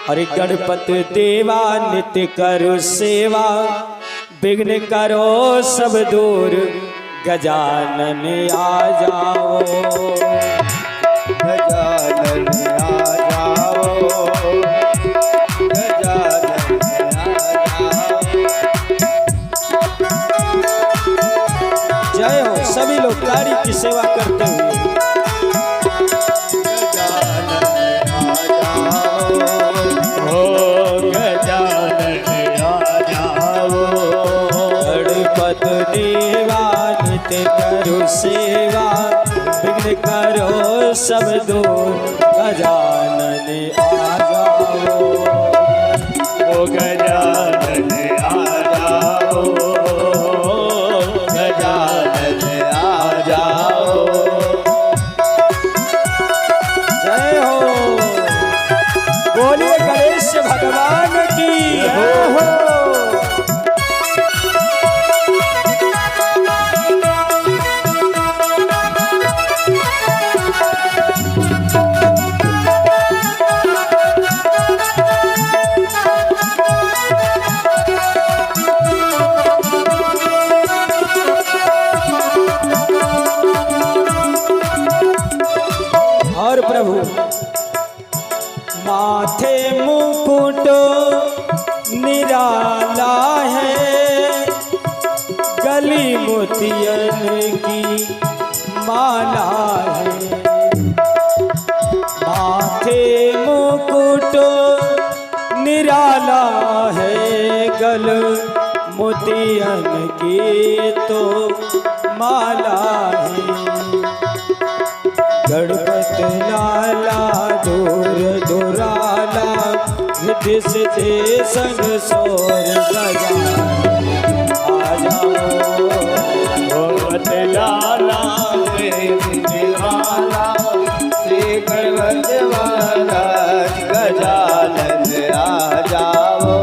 अरे गणपति देवा नित्य करो सेवा, विघ्न करो सब दूर, गजानन आ जाओ, गजानन आ जाओ, गजानन आ जाओ। जय हो सभी लोग तारी की सेवा करते हुए। करो सेवा, विघ्न करो सब दूर, गजानन आ जाओ, ओ गजानन आ जाओ, गजानन आ जाओ। जय हो, बोलिए गणेश भगवान की जय हो। और प्रभु माथे मुकुट निराला है, गली मोतियन की माला है, माथे मुकुट निराला है, गल मोतियन की तो माला है। गणपति लाला दूर दुराला, रिद्धि सिद्धि संग सोर, गजानन आ जाओ, गणपति लाला दिवाला, श्री गणपति महाराज, गजानन आ जाओ,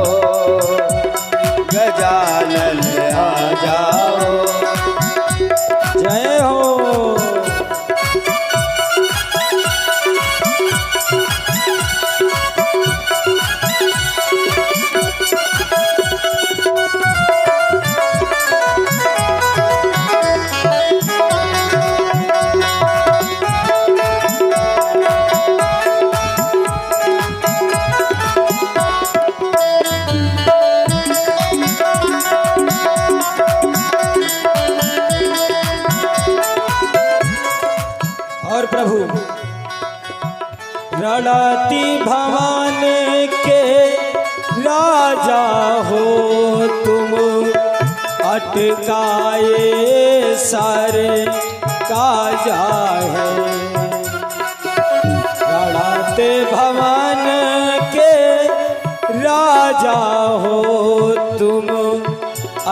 गजानन आ जाओ। जय हो। और प्रभु रणती भवन के राजा हो तुम, अटकाए सारे काजा है। रणते भवन के राजा हो तुम,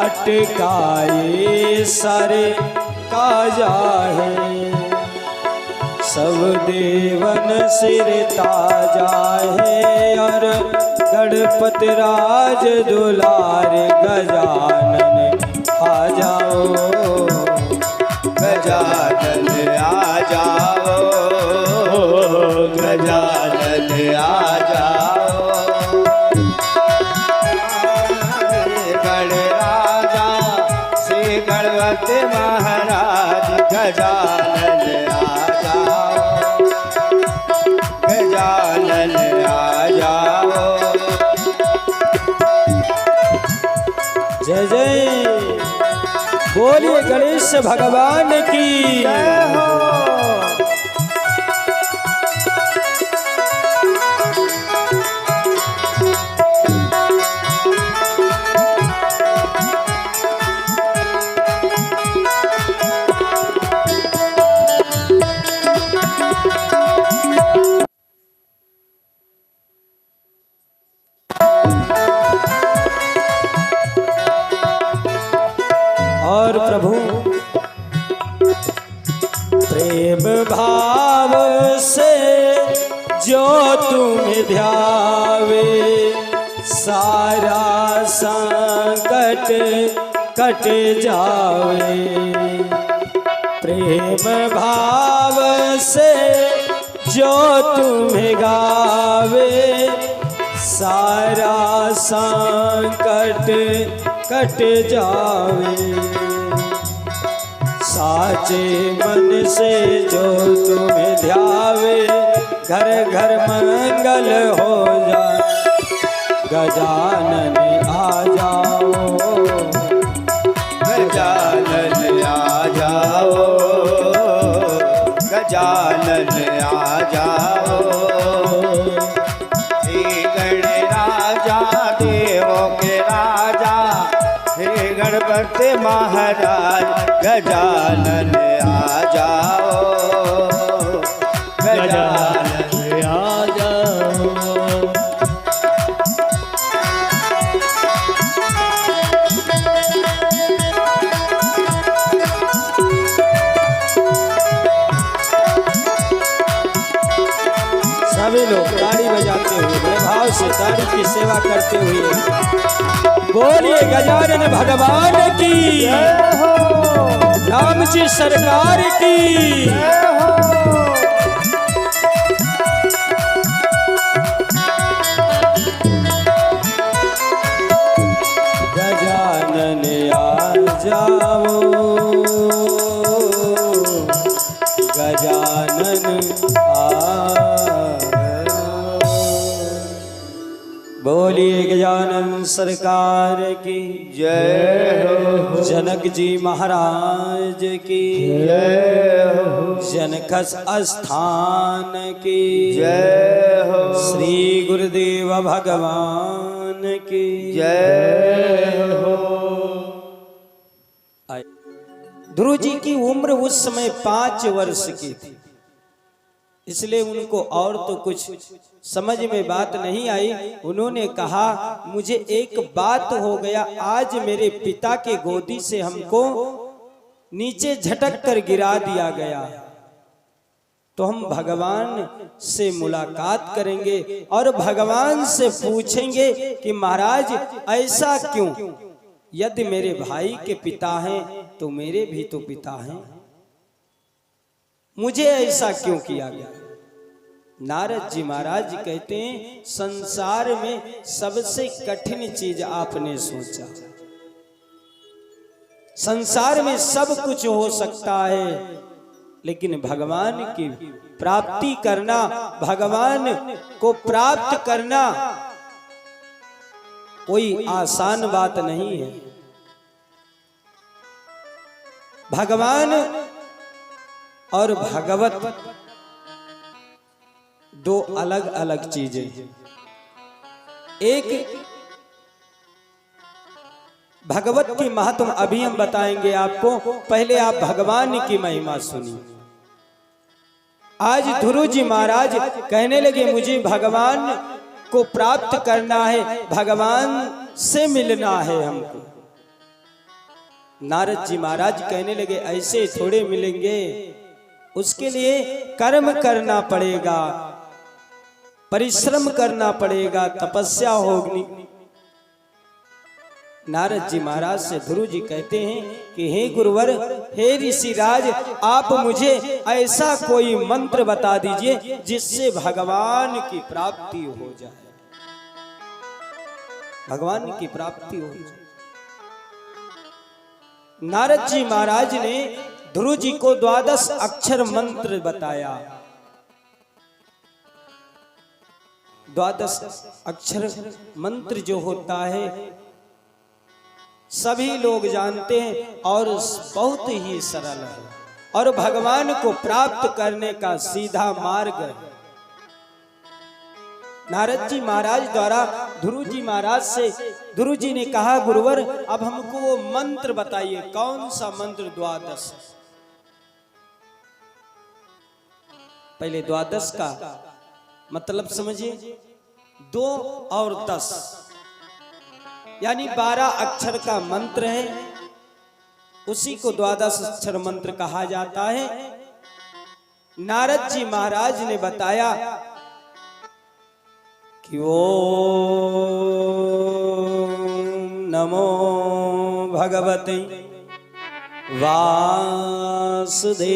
अटकाए सारे काजा है। सब देवन सिर ताजा है, और गणपति राज दुलार, गजानन आ जाओ, गजानन आ जाओ, गजानन आ जाओ। गणराजा श्री गणपति महाराज, गजानन आ जाओ, गजानन आ जाओ। जय जय, बोलिए गणेश भगवान की जय हो। और प्रभु प्रेम भाव से जो तुम ध्यावे, सारा संकट कट जावे। प्रेम भाव से जो तुम्हें गावे, सारा संकट कट जावे। साचे मन से जो तुम्हें ध्यावे, घर घर मंगल हो जाए। गजानन आ जाओ, गजानन आ जाओ, गजानन आ जाओ। हे गणराजा देवों के राजा, हे गणपति महाराज, गजानन आ जाओ, गजानन आ जाओ। सभी लोग ताड़ी बजाते हुए बड़े भाव से ताड़ी की सेवा करते हुए बोलिए गजानन भगवान की, राम जी सरकार की। गजानन आ जाओ, गजानन बोलिए गजानन सरकार की जय हो, जनक जी महाराज की जय हो, जनक स्थान की जय हो, श्री गुरुदेव भगवान की जय हो। ध्रुव जी की उम्र उस समय 5 वर्ष की थी, इसलिए उनको और तो कुछ समझ में बात नहीं आई। उन्होंने कहा मुझे एक बात हो गया, आज मेरे पिता के गोदी से हमको नीचे झटक कर गिरा दिया गया, तो हम भगवान से मुलाकात करेंगे और भगवान से पूछेंगे कि महाराज ऐसा क्यों? यदि मेरे भाई के पिता हैं तो मेरे भी तो पिता हैं, मुझे ऐसा क्यों किया गया? नारद जी महाराज कहते हैं संसार में सबसे कठिन चीज आपने सोचा। संसार में सब कुछ हो सकता है, लेकिन भगवान की प्राप्ति करना, भगवान को प्राप्त करना कोई आसान बात नहीं है। भगवान और भगवत दो अलग अलग चीजें हैं। एक भगवत की महत्व अभी हम बताएंगे आपको, पहले आप भगवान की महिमा सुनिए। आज ध्रुव जी महाराज कहने लगे मुझे भगवान को प्राप्त करना है, भगवान से मिलना है हमको। नारद जी महाराज कहने लगे ऐसे थोड़े मिलेंगे, उसके लिए कर्म करना पड़ेगा, परिश्रम करना पड़ेगा, तपस्या होगी। नारद जी महाराज से ध्रुव जी कहते हैं कि हे गुरुवर, हे ऋषिराज, आप मुझे ऐसा कोई मंत्र बता दीजिए जिससे भगवान की प्राप्ति हो जाए, भगवान की प्राप्ति हो जाए। नारद जी महाराज ने ध्रुव जी को 12 अक्षर मंत्र बताया। 12 अक्षर मंत्र जो होता है सभी लोग जानते हैं और बहुत ही सरल है और भगवान को प्राप्त करने का सीधा मार्ग है। नारद जी महाराज द्वारा ध्रुव जी महाराज से ध्रुव जी ने कहा गुरुवर अब हमको वो मंत्र बताइए, कौन सा मंत्र? 12। पहले 12 का मतलब समझिए, 2 और 10 यानी 12 अक्षर का मंत्र है, उसी को 12 अक्षर मंत्र कहा जाता है। नारद जी महाराज ने बताया कि ओम नमो भगवते वासुदेवाय,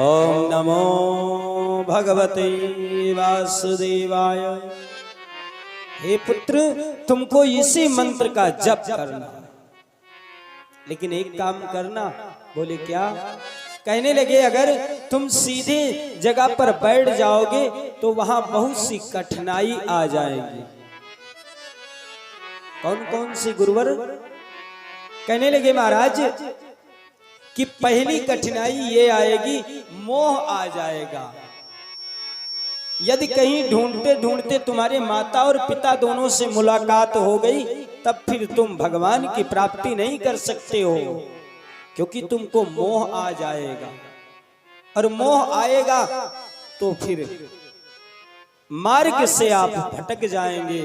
ओम नमो भगवते वासुदेवाय। हे पुत्र, तुमको इसी मंत्र का जप करना, लेकिन एक काम करना। बोले क्या? कहने लगे अगर तुम सीधे जगह पर बैठ जाओगे तो वहां बहुत सी कठिनाई आ जाएगी। कौन कौन सी गुरुवर? कहने लगे महाराज कि पहली कठिनाई ये आएगी, मोह आ जाएगा। यदि कहीं ढूंढते ढूंढते तुम्हारे माता और पिता दोनों से मुलाकात हो गई, तब फिर तुम भगवान की प्राप्ति नहीं कर सकते हो, क्योंकि तुमको मोह आ जाएगा। और मोह आएगा तो फिर मार्ग से आप भटक जाएंगे।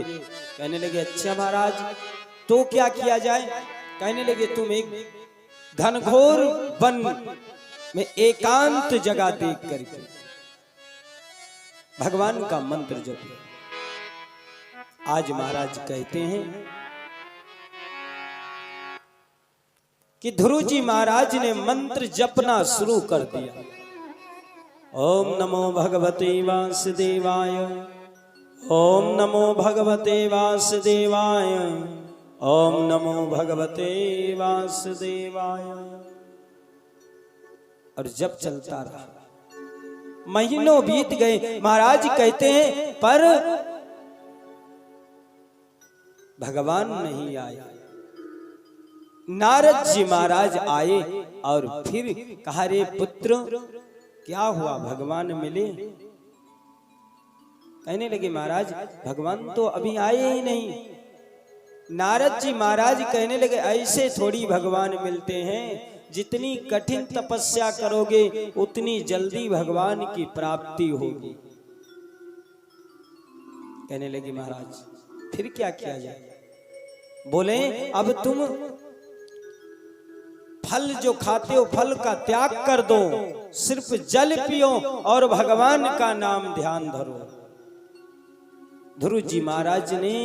कहने लगे अच्छा महाराज, तो क्या किया जाए? कहने लगे तुम एक घनघोर वन में एकांत जगह देख करके भगवान का मंत्र जपो। आज महाराज कहते हैं कि ध्रुव जी महाराज ने मंत्र जपना शुरू कर दिया। ओम नमो भगवते वासुदेवाय, ओम नमो भगवते वासुदेवाय, ओम नमो भगवते वासुदेवाय। और जब चलता रहा, महीनों बीत गए। महाराज कहते हैं पर भगवान नहीं आए। नारद जी महाराज आए और फिर कहा, रे पुत्र क्या हुआ, भगवान मिले? कहने लगे महाराज भगवान तो अभी आए ही नहीं। नारद जी महाराज कहने लगे ऐसे थोड़ी भगवान मिलते हैं, जितनी कठिन तपस्या करोगे उतनी जल्दी भगवान की प्राप्ति होगी। कहने लगे महाराज फिर क्या किया जाए? बोले अब तुम फल जो खाते हो फल का त्याग कर दो, सिर्फ जल पियो और भगवान का नाम ध्यान धरो। ध्रुव जी महाराज ने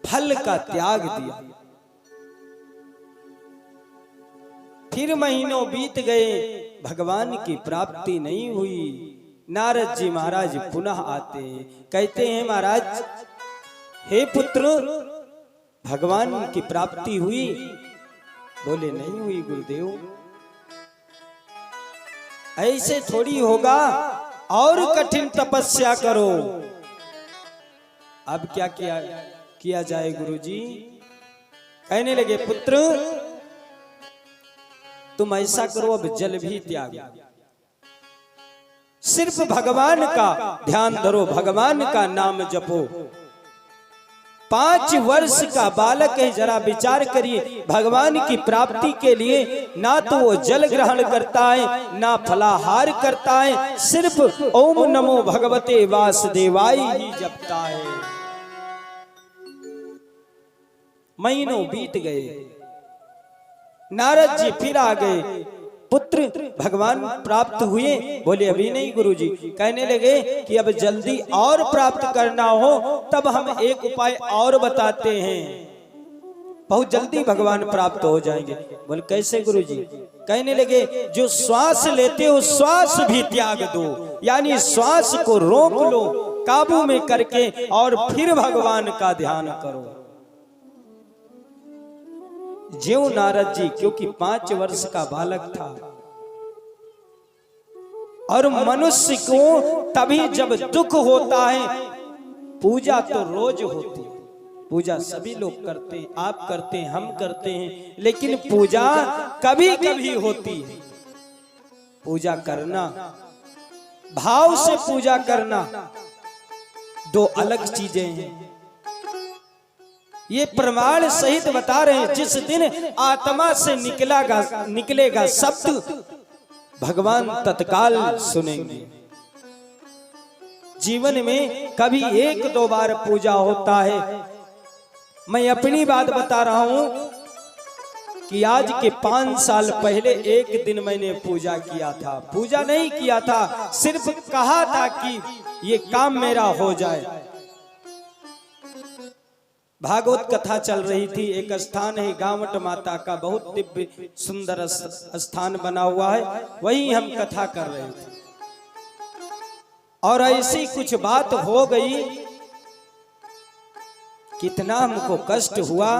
फल का त्याग दिया। फिर महीनों बीत गए, भगवान की प्राप्ति नहीं हुई। नारद जी महाराज पुनः आते हैं, कहते हैं महाराज हे पुत्र भगवान की प्राप्ति हुई? बोले नहीं हुई गुरुदेव। ऐसे थोड़ी होगा, और कठिन तपस्या करो। अब क्या किया जाए गुरुजी? कहने लगे पुत्र तुम ऐसा करो, अब जल भी त्याग, सिर्फ भगवान का ध्यान धरो, भगवान का नाम जपो। 5 वर्ष का बालक है, जरा विचार करिए, भगवान की प्राप्ति के लिए ना तो वो जल ग्रहण करता है, ना फलाहार करता है, सिर्फ ओम नमो भगवते वासुदेवाय ही जपता है। महीनों बीत गए, नारद जी फिर आ गए, पुत्र भगवान प्राप्त हुए? बोले अभी नहीं गुरुजी। कहने लगे कि अब जल्दी और प्राप्त करना हो तब हम एक उपाय और बताते हैं, बहुत जल्दी भगवान प्राप्त हो जाएंगे। बोले कैसे गुरुजी? कहने लगे जो श्वास लेते हो श्वास भी त्याग दो, यानी श्वास को रोक लो काबू में करके, और फिर भगवान का ध्यान करो। ज्यों नारद जी, क्योंकि 5 वर्ष का बालक था, और मनुष्य को तभी जब दुख होता है, पूजा तो रोज होती है, पूजा सभी लोग करते हैं, आप करते हैं, हम करते हैं, लेकिन पूजा कभी कभी होती है। पूजा करना, भाव से पूजा करना, दो अलग चीजें हैं। ये प्रमाण सहित बता रहे हैं, जिस दिन आत्मा से निकलेगा शब्द भगवान तत्काल सुनेंगे। जीवन में कभी 1-2 बार पूजा होता है। मैं अपनी बात बता रहा हूं कि आज के 5 साल पहले एक दिन मैंने पूजा किया था। पूजा नहीं किया था, सिर्फ कहा था कि ये काम मेरा हो जाए। भागवत कथा चल रही थी, एक स्थान है गावट माता का, बहुत दिव्य सुंदर स्थान बना हुआ है, वहीं हम कथा कर रहे थे। और ऐसी कुछ बात हो गई, कितना हमको कष्ट हुआ।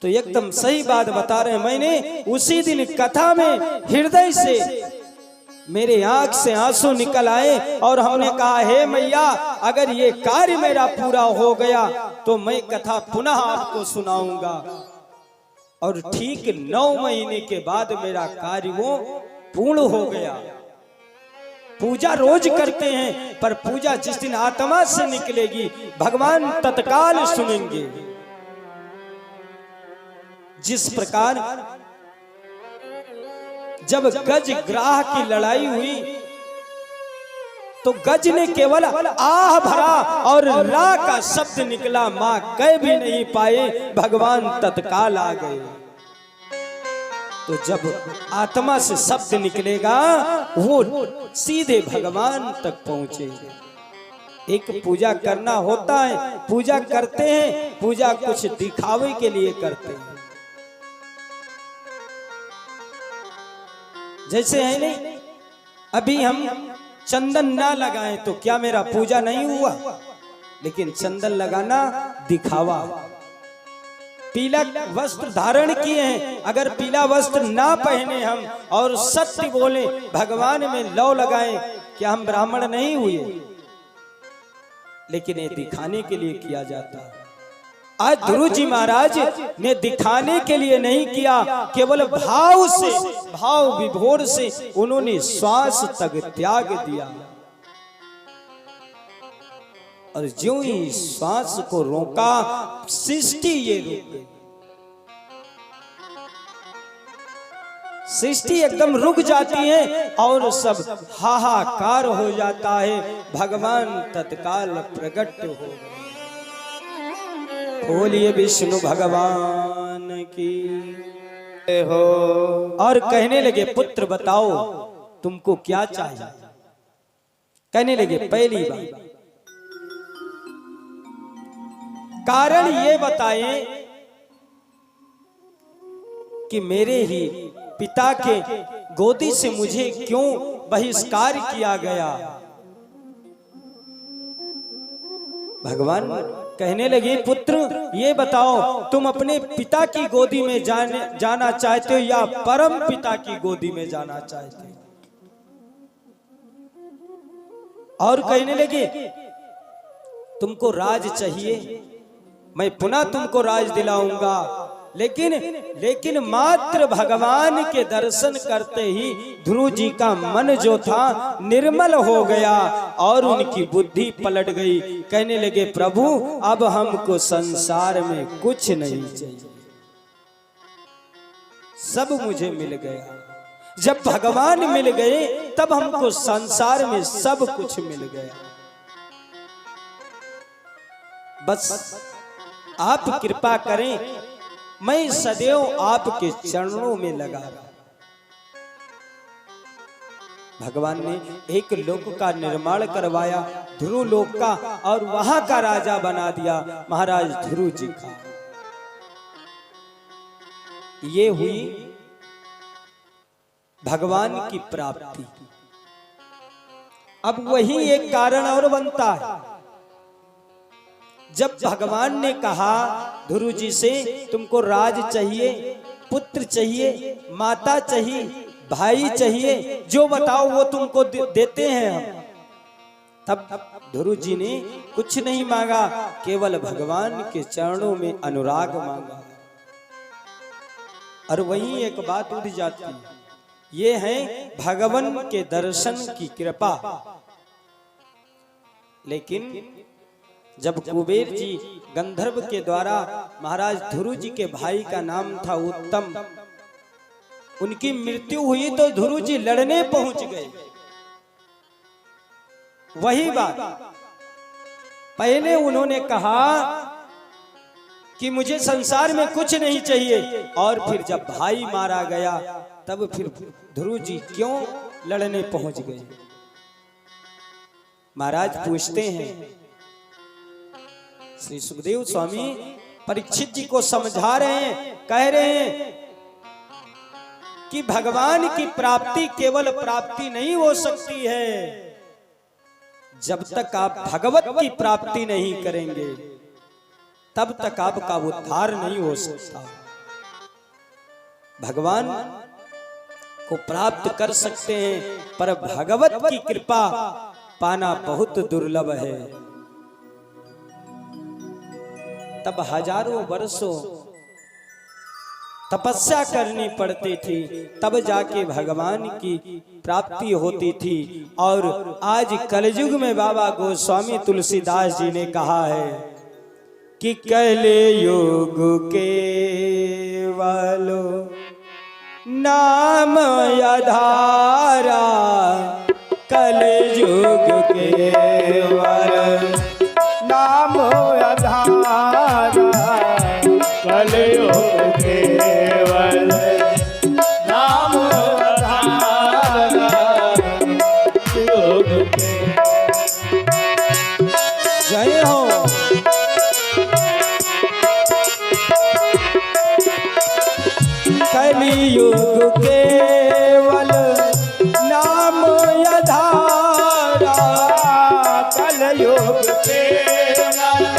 तो एकदम सही बात बता रहे हैं। मैंने उसी दिन कथा में हृदय से मेरे आंख से आंसू निकल आए और हमने कहा, हे मैया, अगर ये कार्य मेरा पूरा हो गया तो मैं कथा पुनः आपको सुनाऊंगा। और ठीक 9 महीने के बाद मेरा कार्य वो पूर्ण हो गया। पूजा रोज करते हैं, पर पूजा जिस दिन आत्मा से निकलेगी भगवान तत्काल सुनेंगे। जिस प्रकार जब गज ग्राह की लड़ाई हुई तो गज ने केवल आह भरा और रा का शब्द निकला, मां कह भी नहीं पाए, भगवान तत्काल आ गए। तो जब आत्मा से शब्द निकलेगा वो सीधे भगवान तक पहुंचे। एक पूजा करना होता है, पूजा करते हैं, पूजा कुछ दिखावे के लिए करते हैं। जैसे है नहीं, अभी हम चंदन ना लगाएं तो क्या मेरा पूजा नहीं हुआ? लेकिन चंदन लगाना दिखावा। पीला वस्त्र धारण किए हैं, अगर पीला वस्त्र ना पहने हम और सत्य बोले, भगवान में लौ लगाएं, क्या हम ब्राह्मण नहीं हुए? लेकिन ये दिखाने के लिए किया जाता है। आज ध्रुव जी महाराज ने दिखाने के लिए नहीं किया, केवल भाव से, भाव विभोर से उन्होंने श्वास तक त्याग दिया। और ज्यों ही श्वास को रोका, सृष्टि ये रुक गई। सृष्टि एकदम रुक जाती है और सब हाहाकार हो जाता है। भगवान तत्काल प्रकट हो गए। बोलिए विष्णु भगवान की हो। और कहने लगे, पुत्र बताओ तुमको क्या चाहिए? कहने लगे, पहली बात कारण ये बताएं कि मेरे ही पिता के गोदी से मुझे क्यों बहिष्कार किया गया? भगवान कहने लगे, पुत्र ये बताओ, तुम अपने पिता की गोदी में जाना चाहते हो या परम पिता की गोदी में जाना चाहते हो? और कहने लगे, तुमको राज चाहिए, मैं पुनः तुमको राज दिलाऊंगा। लेकिन मात्र भगवान के दर्शन करते ही ध्रुव जी का मन जो था निर्मल हो गया और उनकी बुद्धि पलट गई। कहने लगे, प्रभु अब हमको संसार में कुछ नहीं चाहिए, सब मुझे मिल गया। जब भगवान मिल गए तब हमको संसार में सब कुछ मिल गया। बस आप कृपा करें, मैं सदैव आपके चरणों में लगा रहा। भगवान ने एक लोक का निर्माण करवाया, ध्रुव लोक का, और वहां का राजा बना दिया महाराज ध्रुव जी का। ये हुई भगवान की प्राप्ति। अब वही एक कारण और बनता है। जब भगवान ने कहा ध्रुव जी से, तुमको राज चाहिए, पुत्र चाहिए, माता चाहिए, भाई चाहिए, जो बताओ वो तुमको देते हैं हम। तब ध्रुव जी ने कुछ नहीं मांगा, केवल भगवान के चरणों में अनुराग मांगा। और वहीं एक बात उठ जाती है, ये है भगवान के दर्शन की कृपा। लेकिन जब कुबेर जी गंधर्व के द्वारा, महाराज ध्रुव जी के भाई का नाम था उत्तम, उनकी मृत्यु हुई तो ध्रुव जी लड़ने पहुंच गए। वही बात, पहले उन्होंने कहा कि मुझे संसार में कुछ नहीं चाहिए, और फिर जब भाई मारा गया तब फिर ध्रुव जी क्यों लड़ने पहुंच गए? महाराज पूछते हैं, श्री सुखदेव स्वामी परीक्षित जी को समझा रहे हैं, कह रहे हैं कि भगवान की प्राप्ति केवल प्राप्ति नहीं हो सकती है जब तक आप भगवत की प्राप्ति नहीं करेंगे, तब तक आपका उद्धार नहीं हो सकता। भगवान को प्राप्त कर सकते हैं, पर भगवत की कृपा पाना बहुत दुर्लभ है। तब हजारों वर्षों तपस्या करनी पड़ती थी, तब जाके भगवान की प्राप्ति होती थी। और आज कलयुग में बाबा गोस्वामी तुलसीदास जी ने कहा है कि कलयुग केवल नाम आधारा, कलयुग केवल नाम आधारा, कलयुग केवल नाम आधारा, कलयुग के जय हो। कलयुग केवल नाम आधारा, कलयुग केवल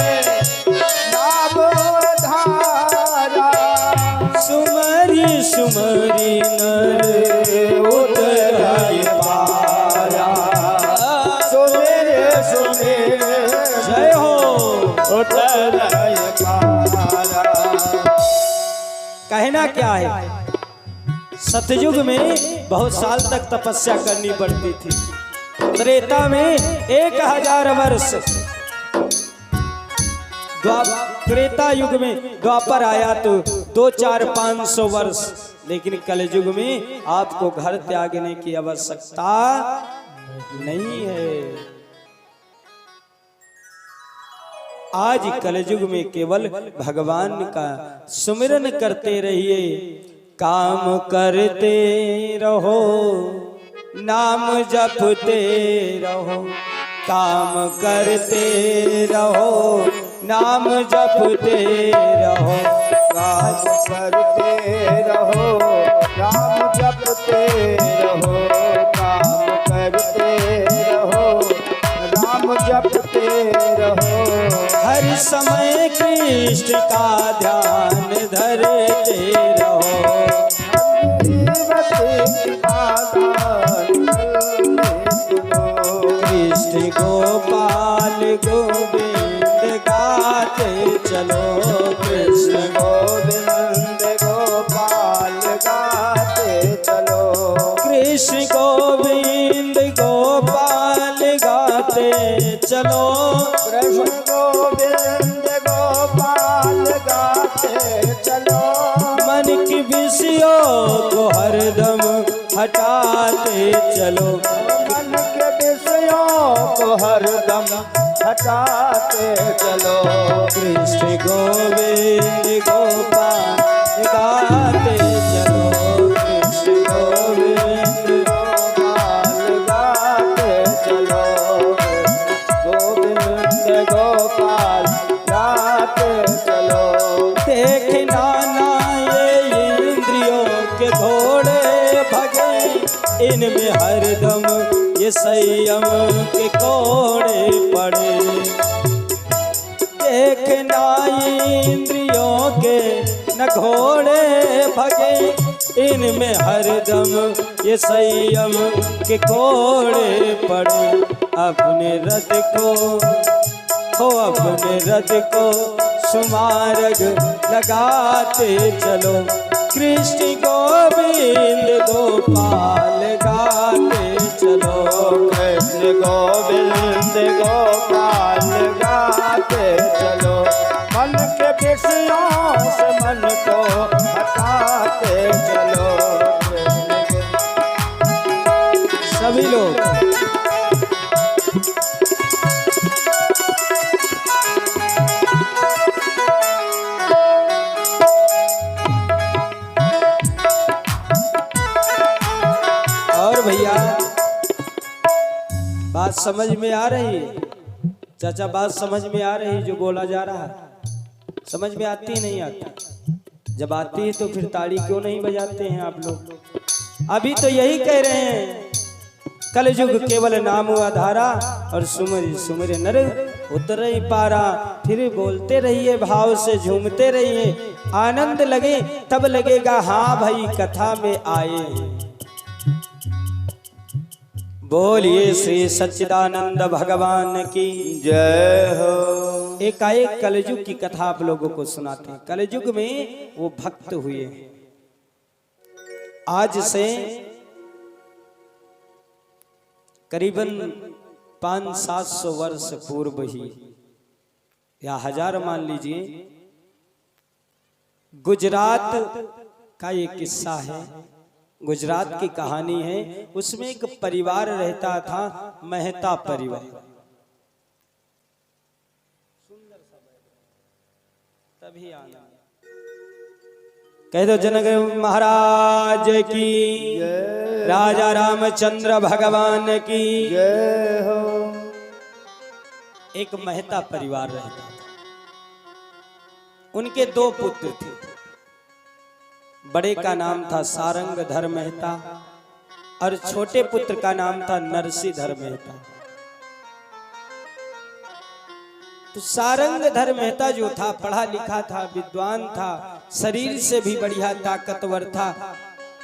नाम आधारा, सुमरी सुमरी नर उतराय पारा, सुमेरे सुमेरे जय हो। उतराय पारा। कहना क्या है, सतयुग में बहुत साल तक तपस्या करनी पड़ती थी। त्रेता में 1000 वर्ष, त्रेता युग में द्वापर आया तो 2-4-500 वर्ष। लेकिन कलयुग में आपको घर त्यागने की आवश्यकता नहीं है। आज कलयुग में केवल भगवान का सुमिरन करते रहिए, काम करते रहो, नाम जपते रहो, काम करते रहो, नाम जपते रहो, काम करते रहो, नाम जपते रहो, काम करते रहो, नाम जपते रहो। हर समय कृष्ण का ध्यान धरते रहो, कृष्ण गोपाल गोविंद गाते चलो, कृष्ण गोविंद गोपाल गाते चलो, कृष्ण गोविंद गोपाल गाते चलो, कृष्ण गोविंद गोपाल गाते चलो। मन की विषयों को हरदम हटाते चलो, मन के विषयों को हरदम हटाते चलो, कृष्ण गोविंद गोपाल गाते चलो, कृष्ण गोविंद गोपाल गाते चलो, गोविंद गोपाल गाते चलो। देखना ना ये इंद्रियों के घोड़े भगे, इनमें हरदम ये संयम के कोड़े पड़े। देखना इंद्रियों के न घोड़े भगे, इनमें हरदम ये संयम के कोड़े पड़े। अपने रथ को हो, अपने रथ को सुमार्ग लगाते चलो, कृष्ण गोविंद गोपाल गाते चलो, कृष्ण गोविंद गोपाल गाते चलो। मन के विषयों से मन को हटाते चलो, सभी लोग भैया बात समझ में आ रही है? चाचा बात समझ में आ रही जो बोला जा रहा है? समझ में आती नहीं आती? जब आती है तो फिर ताड़ी क्यों नहीं बजाते हैं आप लोग? अभी तो यही कह रहे हैं, कलयुग केवल नाम आधारा और सुमर सुमर नर उतर ही पारा। फिर बोलते रहिए, भाव से झूमते रहिए, आनंद लगे तब लगेगा हाँ भाई कथा में आए। बोलिए श्री सच्चिदानंद भगवान की जय हो। एकाएक कलयुग की कथा आप लोगों को सुनाते हैं। कलयुग में वो भक्त हुए, आज से करीबन 500-700 वर्ष पूर्व ही, या 1000 मान लीजिए, गुजरात का ये किस्सा है, गुजरात की कहानी है। उसमें एक परिवार रहता था, मेहता परिवार। तभी आना कह दो, जनक महाराज की, राजा रामचंद्र भगवान की जय हो। एक मेहता परिवार रहता था, उनके 2 पुत्र थे। बड़े का नाम था सारंगधर मेहता और छोटे पुत्र का नाम था नरसिंहधर मेहता। तो सारंगधर मेहता जो था, पढ़ा लिखा था, विद्वान था, शरीर से भी बढ़िया ताकतवर था।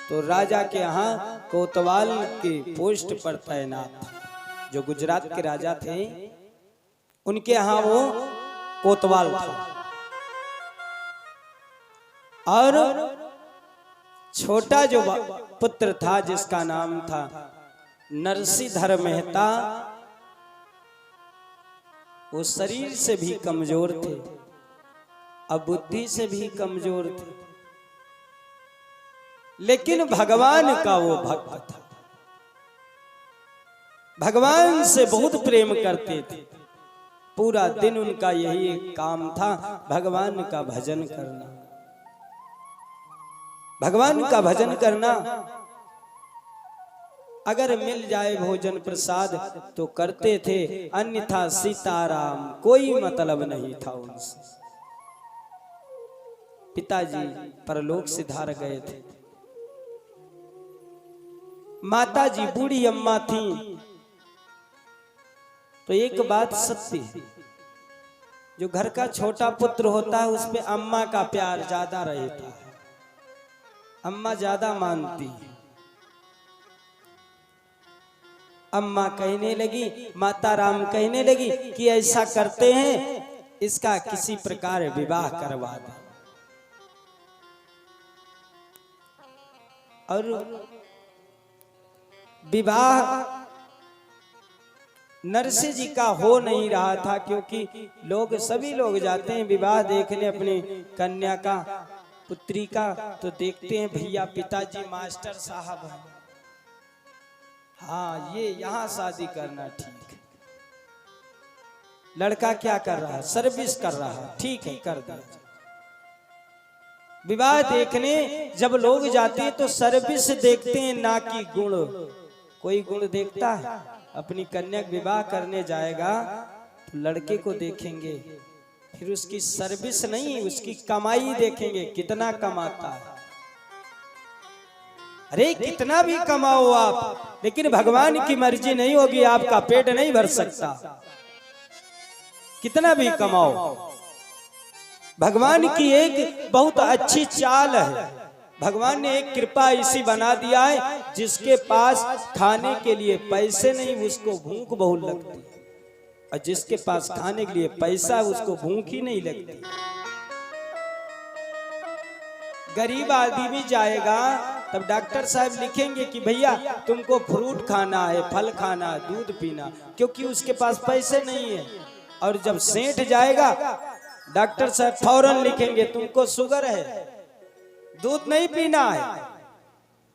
तो राजा के यहाँ कोतवाल के पोस्ट पर तैनात था। जो गुजरात के राजा थे, उनके यहाँ वो कोतवाल था। और छोटा जो पुत्र था, जिसका नाम था नरसिंहधर मेहता, वो शरीर से भी कमजोर थे और बुद्धि से भी कमजोर थे, लेकिन भगवान का वो भक्त था, भगवान से बहुत प्रेम करते थे। पूरा दिन उनका यही एक काम था, भगवान का भजन करना, भगवान का भजन करना। अगर मिल जाए भोजन प्रसाद तो करते थे, अन्यथा सीताराम, कोई मतलब नहीं था उनसे। पिताजी परलोक सिधार गए थे, माताजी बूढ़ी अम्मा थी। तो एक बात सत्य है, जो घर का छोटा पुत्र होता है उस पे अम्मा का प्यार ज्यादा रहता है, अम्मा ज्यादा मानती है। अम्मा कहने लगी, माता राम कहने लगी कि ऐसा करते हैं, इसका किसी प्रकार विवाह करवा दे। और विवाह नरसिंह जी का हो नहीं रहा था, क्योंकि लोग, सभी लोग जाते हैं विवाह देखने अपनी कन्या का, पुत्री का, तो देखते हैं भैया पिताजी मास्टर साहब हैं, हाँ ये यहाँ शादी करना ठीक है। लड़का क्या कर रहा है? सर्विस कर रहा है, ठीक है कर दिया। विवाह देखने जब लोग जाते हैं तो सर्विस देखते हैं, ना कि गुण। कोई गुण देखता है? अपनी कन्या विवाह करने जाएगा तो लड़के को देखेंगे, फिर उसकी सर्विस नहीं, उसकी कमाई देखेंगे, कितना कमाता है। अरे कितना भी कमाओ आप, लेकिन भगवान की मर्जी नहीं होगी, आपका पेट नहीं भर सकता। कितना भी कमाओ, भगवान की एक बहुत अच्छी चाल है। भगवान ने एक कृपा ऐसी बना दिया है, जिसके पास खाने के लिए पैसे नहीं, उसको भूख बहुत लगती है, और जिसके पास खाने के लिए पैसा, उसको भूख ही नहीं लगती। गरीब आदमी जाएगा तब डॉक्टर साहब लिखेंगे कि भैया तुमको फ्रूट खाना है, फल खाना है, दूध पीना, क्योंकि उसके पास पैसे नहीं है। और जब सेठ जाएगा, डॉक्टर साहब फौरन लिखेंगे तुमको शुगर है, दूध नहीं पीना है,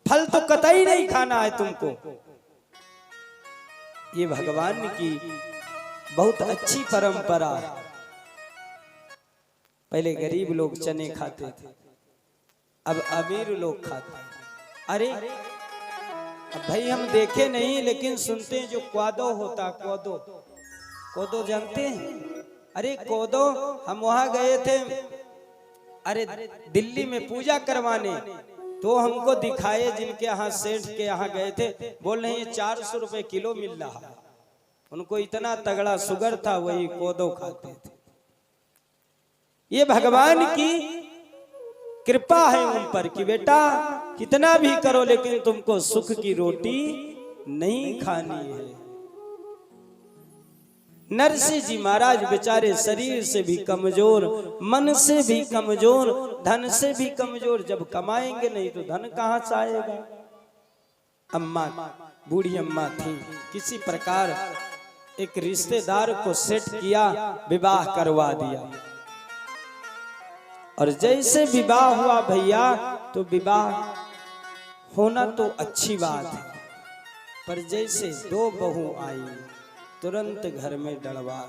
फल तो कतई नहीं खाना है तुमको। ये भगवान की बहुत अच्छी परंपरा। पहले गरीब लोग चने खाते थे, अब अमीर लोग खाते हैं। अरे भाई हम देखे नहीं, लेकिन सुनते हैं जो कोदो होता, कोदो जानते हैं? अरे कोदो, हम वहां गए थे, अरे दिल्ली में पूजा करवाने, तो हमको दिखाए जिनके यहाँ सेठ के यहाँ गए थे, बोल रहे हैं 400 रुपए किलो मिल रहा है। उनको इतना तगड़ा शुगर था, वही कोदो खाते थे। ये भगवान की कृपा है उन पर कि बेटा कितना भी करो लेकिन तुमको सुख की रोटी नहीं खानी है। नरसिंह जी महाराज बेचारे शरीर से भी कमजोर, मन से भी कमजोर, धन से भी कमजोर। जब कमाएंगे नहीं तो धन कहां से आएगा। अम्मा, बूढ़ी अम्मा थी, किसी प्रकार एक रिश्तेदार को सेट किया, विवाह करवा दिया। और जैसे विवाह हुआ भैया, तो विवाह होना तो अच्छी बात है, पर जैसे दो बहू आई तुरंत घर में डरवार,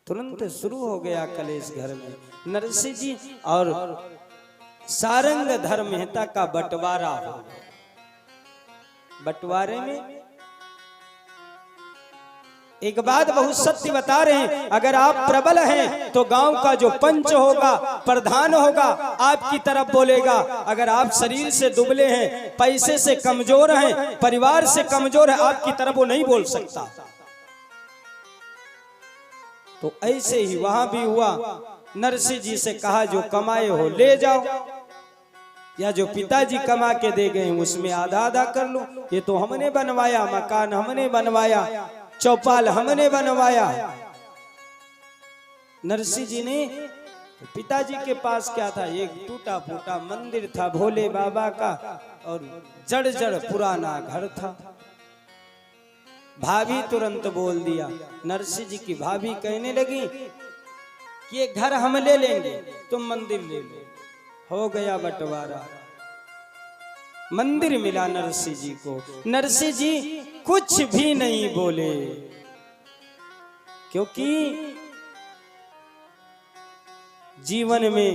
तुरंत शुरू हो गया कलेश घर में। नरसिंह जी और सारंगधर मेहता का बंटवारा हो गया। बंटवारे में एक बात बहुत सत्य बता रहे हैं, अगर आप प्रबल हैं तो गांव का जो पंच होगा, प्रधान होगा, आपकी तरफ बोलेगा। अगर आप शरीर से दुबले हैं, पैसे से कमजोर हैं, परिवार से कमजोर है, आपकी तरफ वो नहीं बोल सकता। तो ऐसे ही वहां भी हुआ। नरसिंह जी से कहा जो कमाए हो ले जाओ, या जो पिताजी कमा के दे गए उसमें आधा आधा कर लो। ये तो हमने बनवाया, मकान हमने बनवाया, चौपाल हमने बनवाया। नरसिंह जी ने, पिताजी के पास क्या था, एक टूटा फूटा मंदिर था भोले बाबा का, और जड़ जड़ पुराना घर था। भाभी तुरंत बोल दिया, नरसिंह जी की भाभी कहने लगी कि ये घर हम ले लेंगे, तुम मंदिर ले लो। हो गया बंटवारा, मंदिर मिला नरसिंह जी को। नरसिंह जी कुछ भी नहीं बोले, क्योंकि जीवन में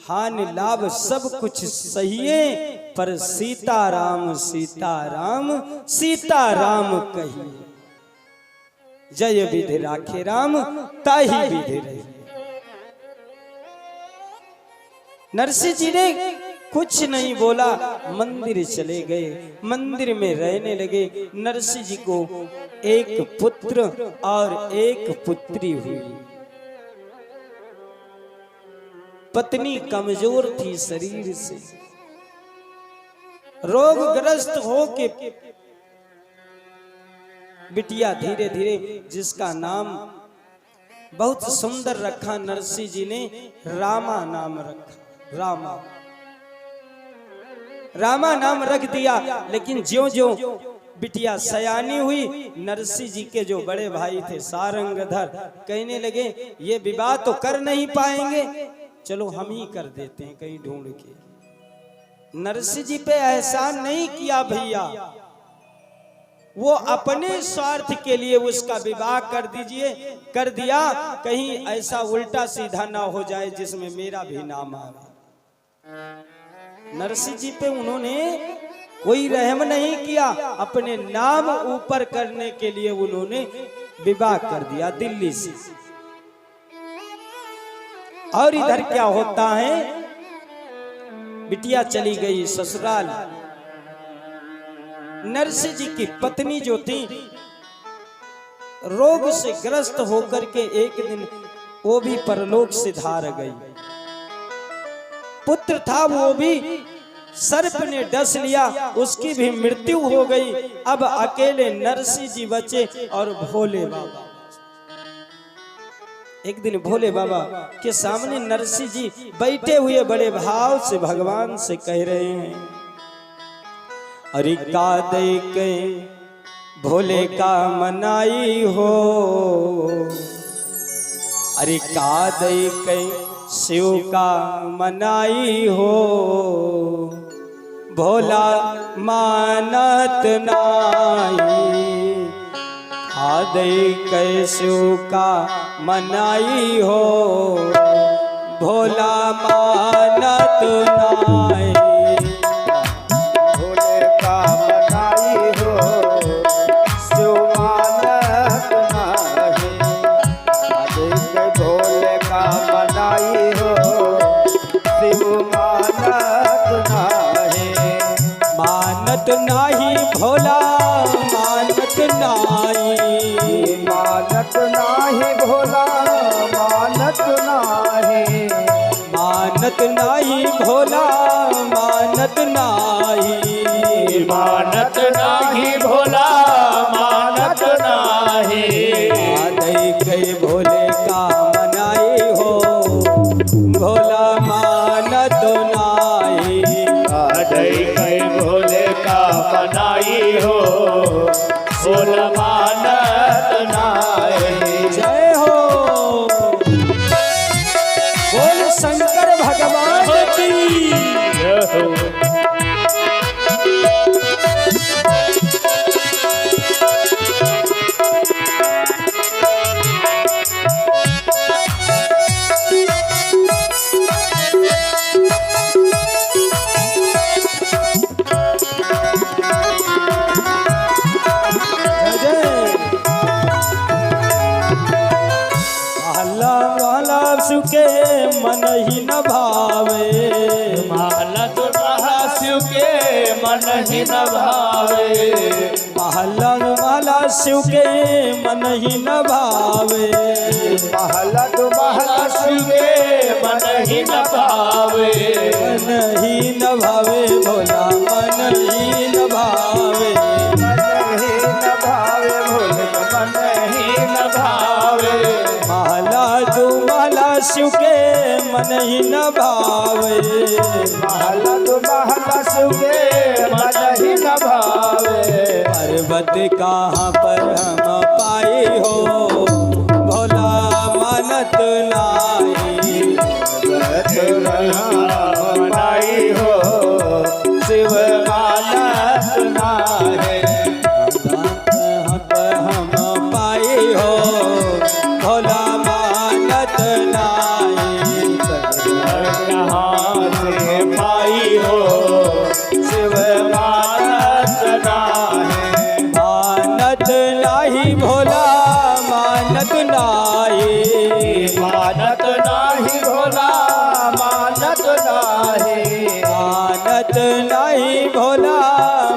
हानि लाभ सब कुछ सही है, पर सीताराम सीताराम सीताराम कहिए। जय विधि राखे राम, ताही विधि रही। नरसिंह जी ने कुछ नहीं बोला, मंदिर चले गए, मंदिर में रहने लगे। नरसिंह जी को एक पुत्र और एक पुत्री हुई। पत्नी कमजोर थी शरीर से, रोगग्रस्त होके बिटिया धीरे धीरे, जिसका नाम बहुत सुंदर रखा नरसिंह जी ने, रामा नाम रखा। रामा नाम रख दिया। लेकिन ज्यों ज्यों बिटिया सयानी हुई, नरसिंह जी के जो बड़े भाई थे सारंगधर कहने लगे ये विवाह तो कर नहीं पाएंगे, चलो हम ही कर देते हैं कहीं ढूंढ के। नरसिंह जी पे एहसान नहीं किया भैया, वो अपने स्वार्थ के लिए उसका विवाह कर दिया। कहीं ऐसा उल्टा सीधा ना हो जाए जिसमें मेरा भी नाम आवे। नरसिंह जी पे उन्होंने कोई रहम नहीं किया, अपने नाम ऊपर करने के लिए उन्होंने विवाह कर दिया दिल्ली से। और इधर क्या होता है, बिटिया चली गई ससुराल। नरसिंह जी की पत्नी जो थी, रोग से ग्रस्त होकर के एक दिन वो भी परलोक से धार गई। पुत्र था वो भी सर्प ने डस लिया, उसकी भी मृत्यु हो गई। अब अकेले नरसिंह जी बचे और भोले बाबा। एक दिन भोले बाबा के सामने नरसिंह जी बैठे हुए बड़े भाव से भगवान से कह रहे हैं, अरे का दे के भोले का मनाई हो, अरे का दे के शिव का मनाई हो, भोला मानत नाई। आदे कैसो का मनाई हो, भोला मानत नाई। भोले का मनाई हो, शिव मानत नाही। आदे भोले का मनाई हो, शिव मानत नाही। मानत नाही भोला मानत नाही। मानत नाही भोला मानत नाही। मानत नाही भोला मानत नाही। आदई कई भोले का मनाई हो भोला मानत नाही। आदई कई भोले का मनाई हो भोला मानत नाही। जय हो बोल शंकर भगवान की। जय हो। सुके मन ही न भावे। महला तो शिव के मन ही न भावे। महला शिव के मन ही न भावे। महला शिव के मन ही न भावे। मन ही न भावे भोला मन ही न भावे। मन ही न भावे भोले मन ही न भावे। महला शिव के मन ही न भावे। महला शिव के मन ही न भावे। पर्वत कहाँ पर हम पाए हो भोला मानत नाही। मनाई हो शिव मानत नाही। कहाँ पर हम पाए हो भोला मानत नाही। कहाँ से पाई हो शिव मानत नाही। मानत नाही भोला मानत नाही। मानत नाही भोला मानत नाही। मानत नाही भोला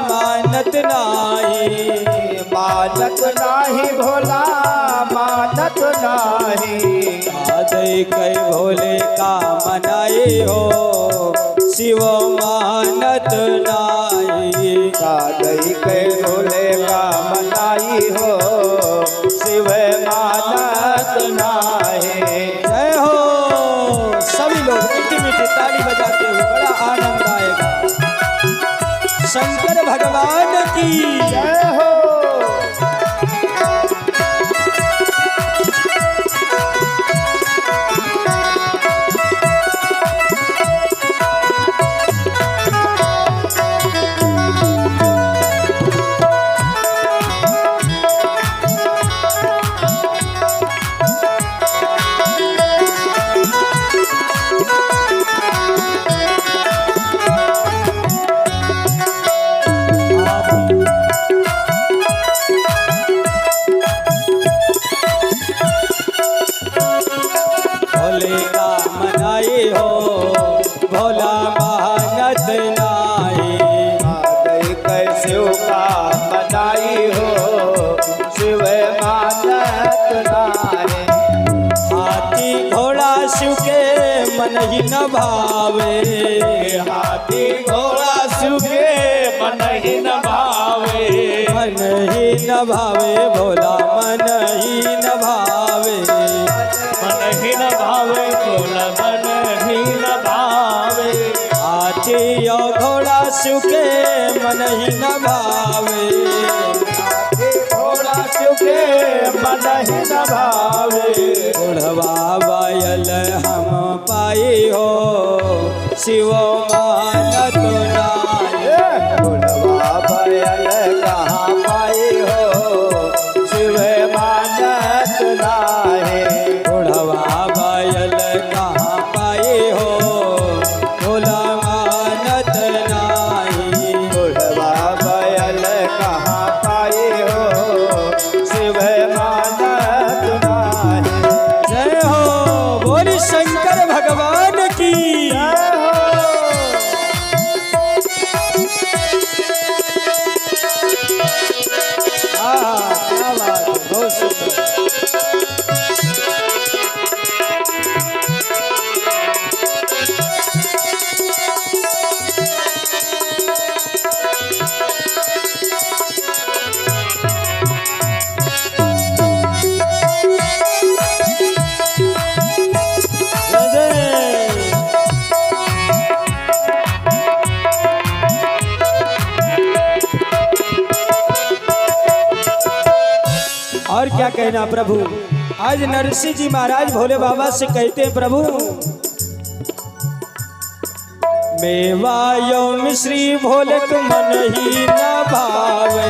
मानत नाही। मानत नाही भोला मानत नाही। आदई कई भोले का मनाए हो शिव मानत नाही। सादई के भोले का मनाई हो शिव मानत नाही। जय हो सभी लोग मीठी मीठी ताली बजाते हुए बड़ा आनंद आएगा। शंकर भगवान की जय हो। भोले का मनाए हो भोला मानत नाही। सादई के शिव का मनाई हो शिव मानत नाही। हाथी घोड़ा शिव के मन ही न भावे। हाथी घोड़ा शिव के मन ही न भावे। मन ही न भावे भोला मन ही न भावे। मन ही न भावे भोला मन ही न भावे। हाथी और घोड़ा शिव के मन ही न भावे। हाथी घोड़ा शिव के मन ही न भावे। बुढ़वा बायल हम पाए हो शिव मानत नाही। बुढ़वा बैल कहाँ पाई हो शिव मानत नाही। बुढ़वा बायल कहाँ पाए हो भोला मानत नाही। बुढ़वा बैल कहाँ पाई हो शिव मानत नाही। जय हो बोल शंकर भगवान की। जय हो। और क्या कहना प्रभु। आज नरसिंह जी महाराज भोले बाबा से कहते हैं, प्रभु मेवा यो मिश्री भोले को मन ही न भावे,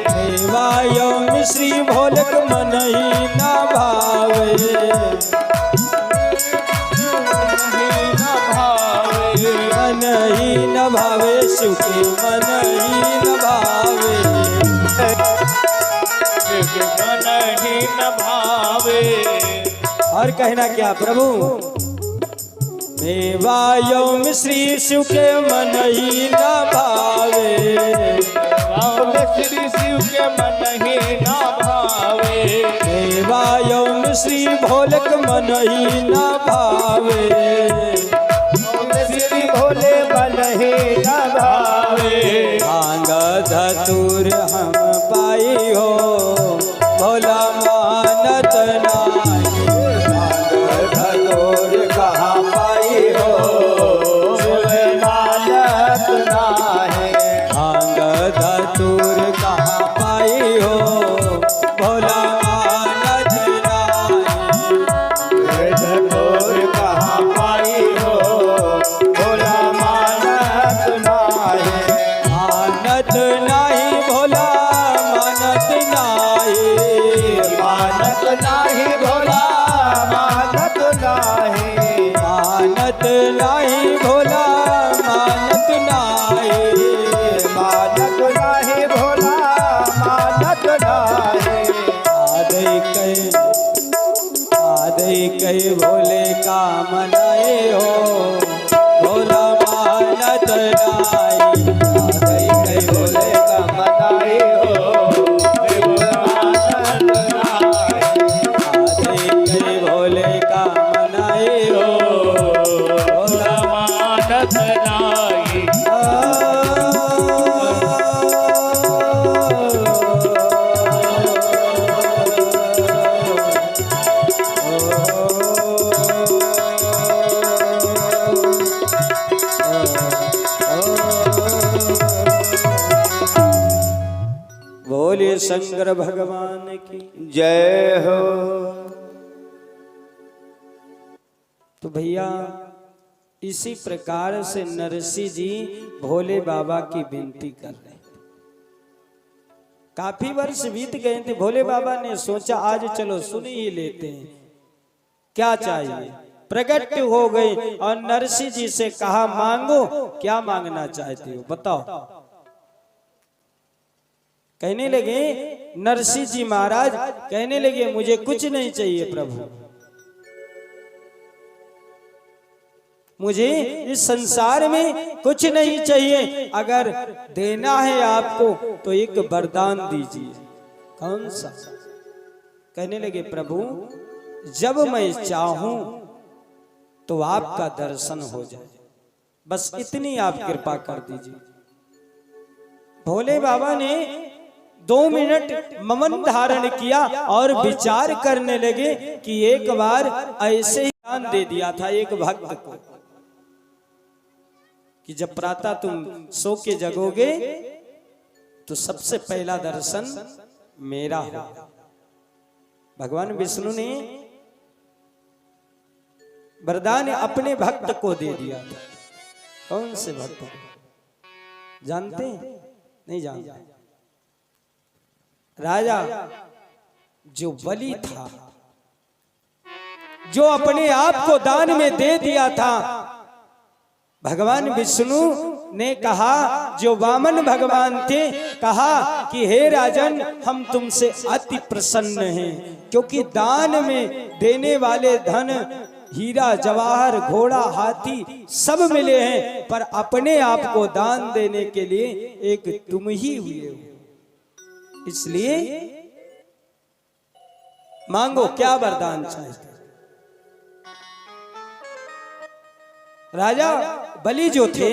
मेवा यो मिश्री भोले को मन ही न भावे, मन ही न भावे शिव के मन ही न भावे, मन ही न भावे। और कहना क्या प्रभु, मेवा यो मिश्री शिव के मन ही न भावे, श्री शिव के मन ही न भावे, मेवा यो मिश्री भोले के मन ही न भावे, श्री भोले मन ही न भावे। भांग धतूर हम पाई हो भोला मानत नाही, भांग धतूर कहाँ पाई हो मानत नाही, भांग धतूर कहाँ पाई हो भोला मानत नाही, धतूर कहाँ पाई हो भोला मानत नाही, मानत नाही भोला मानत नाही, मानत नाही भोला मानत नाही, मानत नाही भोला मानत नाही, मानत नाही भोला मानत नाही। आदई कई भोले का मनाए हो भोला मानत नाही, आदई कई भोले का मनाई हो मानत नाही, आदई कई भोले का मनाए हो भोला मानत नाही। बोले शंकर भगवान की। जय हो। तो भैया इसी प्रकार से नरसिंह जी भोले बाबा की विनती कर रहे थे। काफी वर्ष बीत गए थे, भोले बाबा ने सोचा आज चलो सुन ही लेते हैं क्या चाहिए। प्रकट हो गए और नरसिंह जी से कहा मांगो, क्या मांगना चाहते हो बताओ। कहने लगे नरसिंह जी महाराज कहने लगे मुझे कुछ नहीं चाहिए प्रभु, मुझे इस संसार में कुछ नहीं चाहिए, अगर देना है आपको तो एक वरदान दीजिए। कौन सा? कहने लगे प्रभु जब मैं चाहूं तो आपका दर्शन हो जाए, बस इतनी आप कृपा कर दीजिए। भोले बाबा ने 2 मिनट मौन धारण किया और विचार करने लगे कि एक बार ऐसे ही दान दे दिया था एक भक्त को कि जब प्रातः तुम सो के जगोगे तो सबसे पहला दर्शन मेरा होगा। भगवान विष्णु ने वरदान अपने भक्त को दे दिया था। कौन से भक्त जानते हैं? नहीं जानते। राजा जो बलि था, जो अपने आप को दान में दे दिया था, भगवान विष्णु ने कहा जो वामन भगवान थे, कहा कि हे राजन हम तुमसे अति प्रसन्न हैं, क्योंकि दान में देने वाले धन हीरा जवाहर घोड़ा हाथी सब मिले हैं, पर अपने आप को दान देने के लिए एक तुम ही हुए हो। इसलिए मांगो क्या वरदान चाहते। राजा बलि जो थे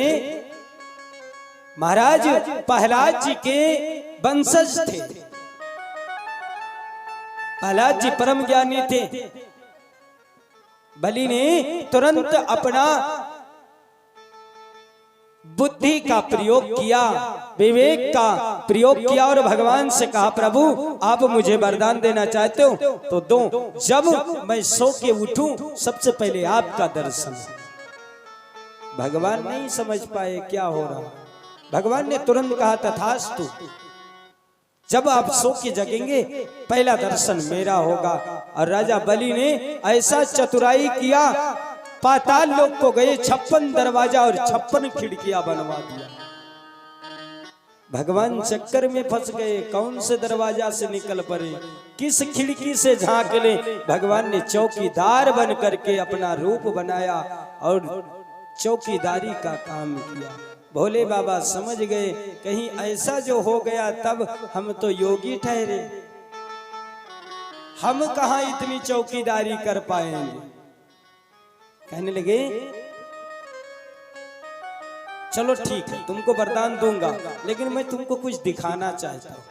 महाराज प्रहलाद जी के वंशज थे। प्रहलाद जी परम ज्ञानी थे। बलि ने तुरंत अपना बुद्धि का प्रयोग किया, विवेक का प्रयोग किया और भगवान से कहा, प्रभु आप मुझे वरदान देना चाहते हो तो दो। जब मैं सो के उठूं सबसे पहले आपका दर्शन। भगवान नहीं समझ पाए क्या हो रहा। भगवान ने तुरंत कहा, तथास्तु। जब आप सो के जगेंगे पहला दर्शन मेरा होगा। और राजा बलि ने ऐसा चतुराई किया, पाताल लोक को गए, 56 दरवाजा और 56 खिड़कियां बनवा दिया। भगवान चक्कर में फंस गए, कौन से दरवाजा से निकल पड़े, किस खिड़की से झांक ले। भगवान ने चौकीदार बन करके अपना रूप बनाया और चौकीदारी का काम किया। भोले बाबा समझ गए, कहीं ऐसा जो हो गया तब हम तो योगी ठहरे, हम कहां इतनी चौकीदारी कर पाएंगे। कहने लगे, चलो ठीक है तुमको वरदान दूंगा, लेकिन मैं तुमको कुछ दिखाना चाहता हूं।